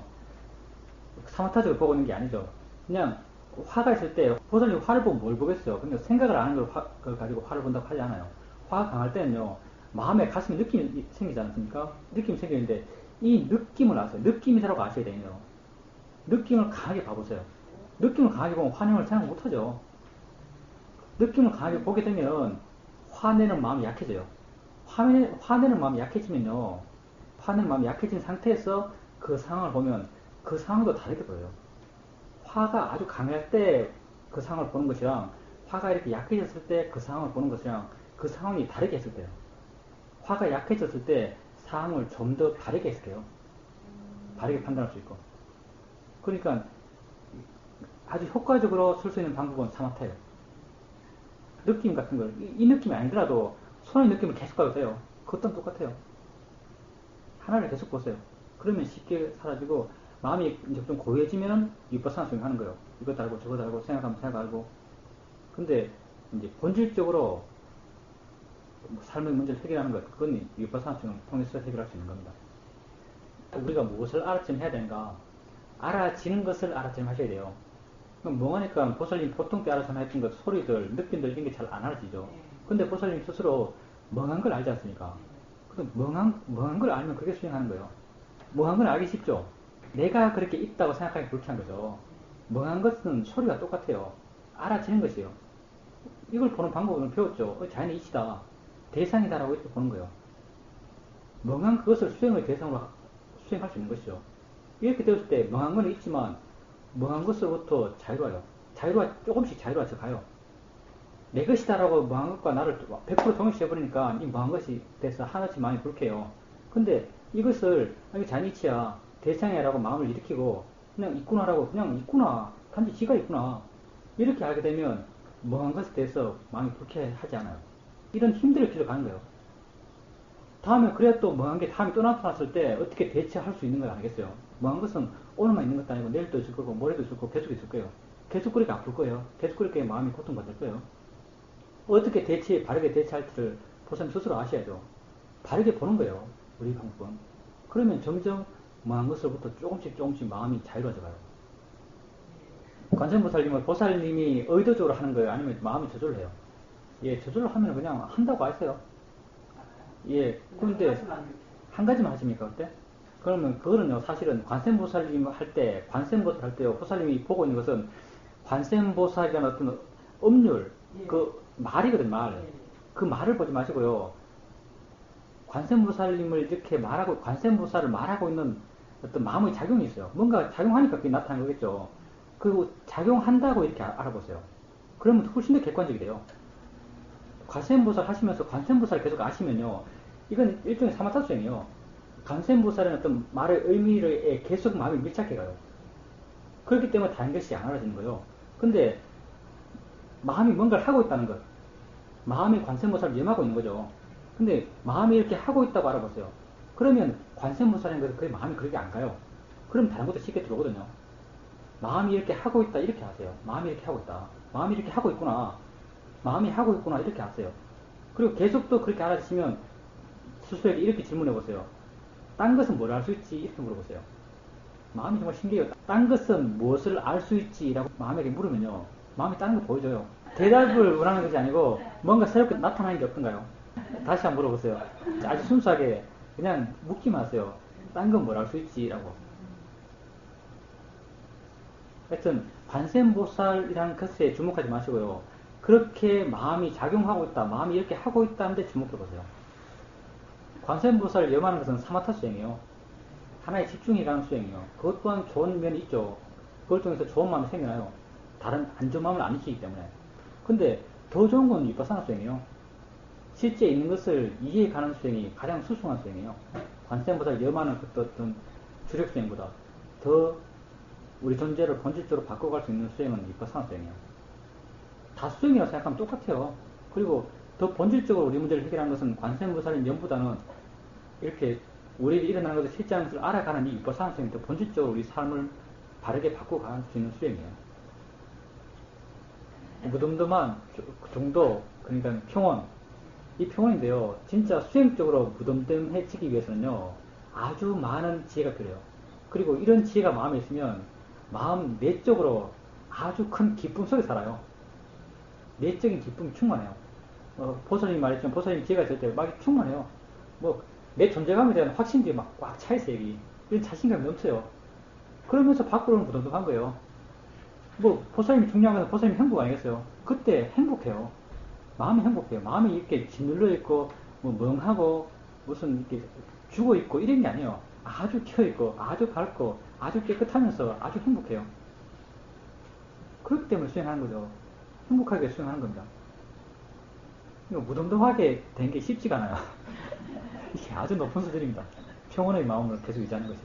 사마타적으로 보고 있는 게 아니죠. 그냥 화가 있을 때 보살님 화를 보면 뭘 보겠어요. 그러니까 생각을 안 하는 걸 가지고 화를 본다고 하지 않아요. 화가 강할 때는요. 마음에 가슴에 느낌이 생기지 않습니까? 느낌이 생기는데 이 느낌을 아세요. 느낌이라고 아셔야 돼요. 느낌을 강하게 봐보세요. 느낌을 강하게 보면 화내는 생각 못하죠. 느낌을 강하게 보게 되면 화내는 마음이 약해져요. 화내는 마음이 약해지면요. 화내는 마음이 약해진 상태에서 그 상황을 보면 그 상황도 다르게 보여요. 화가 아주 강할 때 그 상황을 보는 것이랑 화가 이렇게 약해졌을 때 그 상황을 보는 것이랑 그 상황이 다르게 했을 때요. 화가 약해졌을 때 상황을 좀 더 다르게 해석해요. 다르게 판단할 수 있고. 그러니까 아주 효과적으로 쓸 수 있는 방법은 사마타예요. 느낌 같은 걸, 이 느낌이 아니더라도 손의 느낌을 계속 가보세요. 그것도 똑같아요. 하나를 계속 보세요. 그러면 쉽게 사라지고, 마음이 이제 좀 고요해지면 위퍼사나 수행 하는 거예요. 이것도 알고 저것도 알고 생각하면 생각 알고. 근데 이제 본질적으로 뭐 삶의 문제를 해결하는 것, 그건 위퍼사나 수행을 통해서 해결할 수 있는 겁니다. 우리가 무엇을 알아채면 해야 되는가? 알아지는 것을 알아채면 하셔야 돼요. 그럼 멍하니까 보살님 보통 때 알아서 했던 것, 소리들, 느낌들 이런 게 잘 안 알아지죠. 근데 보살님 스스로 멍한 걸 알지 않습니까? 그럼 멍한 걸 알면 그게 수행하는 거예요. 멍한 걸 알기 쉽죠? 내가 그렇게 있다고 생각하기 불쾌한 거죠. 멍한 것은 소리가 똑같아요. 알아지는 것이에요. 이걸 보는 방법을 배웠죠. 자연의 이치다. 대상이다라고 이렇게 보는 거예요. 멍한 그것을 수행의 대상으로 수행할 수 있는 것이죠. 이렇게 되었을 때 멍한 건 있지만 멍한 것으로부터 자유로워요. 조금씩 자유로워져 가요. 내 것이다라고 멍한 것과 나를 100% 동일시해버리니까 이 멍한 것이 돼서 하나씩 마음이 불쾌해요. 근데 이것을, 이게 자니치야, 대상이라고 마음을 일으키고, 그냥 있구나라고, 그냥 있구나. 단지 지가 있구나. 이렇게 알게 되면 멍한 것에 대해서 마음이 불쾌하지 않아요. 이런 힘들을 길러 가는 거예요. 다음에 그래야 또 멍한 게 다음에 또 나타났을 때 어떻게 대처할 수 있는 걸 알겠어요. 멍한 것은 오늘만 있는 것도 아니고 내일도 있을 거고 모레도 있을 거고 계속 있을 거예요. 계속 그렇게 아플 거예요. 계속 그렇게 마음이 고통받을 거예요. 어떻게 바르게 대처할지를 보살님 스스로 아셔야죠. 바르게 보는 거예요. 우리 방법은. 그러면 점점 멍한 것으로부터 조금씩 마음이 자유로워져 가요. 관세음보살님은 보살님이 의도적으로 하는 거예요? 아니면 마음이 저절로 해요? 예, 저절로 하면 그냥 한다고 하세요. 예, 그런데 한 가지만 하십니까, 그때? 그러면 그거는요, 사실은 관세음보살님 할 때, 관세음보살 할 때요, 보살님이 보고 있는 것은 관세음보살이라는 어떤 법률, 그 말이거든, 말. 그 말을 보지 마시고요. 관세음보살님을 이렇게 말하고, 관세음보살을 말하고 있는 어떤 마음의 작용이 있어요. 뭔가 작용하니까 그게 나타나는 거겠죠. 그리고 작용한다고 이렇게 알아보세요. 그러면 훨씬 더 객관적이 돼요. 관세음보살 하시면서 관세음보살 계속 아시면요. 이건 일종의 사마타 수행이에요. 관세음보살은 어떤 말의 의미를 계속 마음이 밀착해 가요. 그렇기 때문에 다른 것이 안 알아지는 거예요. 근데 마음이 뭔가를 하고 있다는 것. 마음이 관세음보살을 염하고 있는 거죠. 근데 마음이 이렇게 하고 있다고 알아보세요. 그러면 관세음보살인 것은 그의 마음이 그렇게 안 가요. 그럼 다른 것도 쉽게 들어오거든요. 마음이 이렇게 하고 있다 이렇게 하세요. 마음이 이렇게 하고 있다. 마음이 이렇게 하고 있구나. 마음이 하고 있구나 이렇게 하세요. 그리고 계속 또 그렇게 알아주시면 스스로에게 이렇게 질문해 보세요. 딴 것은 뭘 알 수 있지? 이렇게 물어보세요. 마음이 정말 신기해요. 딴 것은 무엇을 알 수 있지? 라고 마음에게 물으면요. 마음이 다른 거 보여줘요. 대답을 원하는 것이 아니고 뭔가 새롭게 나타나는 게 어떤가요? 다시 한번 물어보세요. 아주 순수하게 그냥 묻기만 하세요. 딴 건 뭘 알 수 있지? 라고. 하여튼 관세음보살이라는 것에 주목하지 마시고요. 그렇게 마음이 작용하고 있다. 마음이 이렇게 하고 있다는데 주목해보세요. 관세음보살을 염하는 것은 사마타 수행이에요. 하나에 집중해가는 수행이에요. 그것 또한 좋은 면이 있죠. 그걸 통해서 좋은 마음이 생겨나요. 다른 안 좋은 마음을 안 익히기 때문에. 근데 더 좋은 건 위파사나 수행이에요. 실제 있는 것을 이해가는 수행이 가장 수승한 수행이에요. 관세음보살을 염하는 그 어떤 주력 수행보다 더 우리 존재를 본질적으로 바꿔갈 수 있는 수행은 위파사나 수행이에요. 다 수행이라고 생각하면 똑같아요. 그리고 더 본질적으로 우리 문제를 해결하는 것은 관세음보살인 염보다는 이렇게 우리에게 일어나는 것을 실제하는 것을 알아가는 이 위파사나 수행이 더 본질적으로 우리 삶을 바르게 바꿔갈 수 있는 수행이에요. 무덤덤한 정도, 그러니까 평온. 이 평온인데요. 진짜 수행적으로 무덤덤해지기 위해서는요. 아주 많은 지혜가 필요해요. 그리고 이런 지혜가 마음에 있으면 마음 내적으로 아주 큰 기쁨 속에 살아요. 내적인 기쁨이 충만해요. 보살님 말했지만 보살님 지혜가 있을 때 막 충만해요. 뭐 내 존재감에 대한 확신들이 막 꽉 차있어요. 이런 자신감이 넘쳐요. 그러면서 밖으로는 무덤덤한 거예요. 뭐 보살님이 중요한 것은 보살님 행복 아니겠어요? 그때 행복해요. 마음이 행복해요. 마음이 이렇게 짓눌려 있고 뭐 멍하고 무슨 이렇게 죽어 있고 이런 게 아니에요. 아주 켜 있고 아주 밝고 아주 깨끗하면서 아주 행복해요. 그렇기 때문에 수행하는 거죠. 행복하게 수행하는 겁니다. 무덤덤하게 된 게 쉽지가 않아요. 이게 아주 높은 수준입니다. 평온의 마음을 계속 유지하는 것이.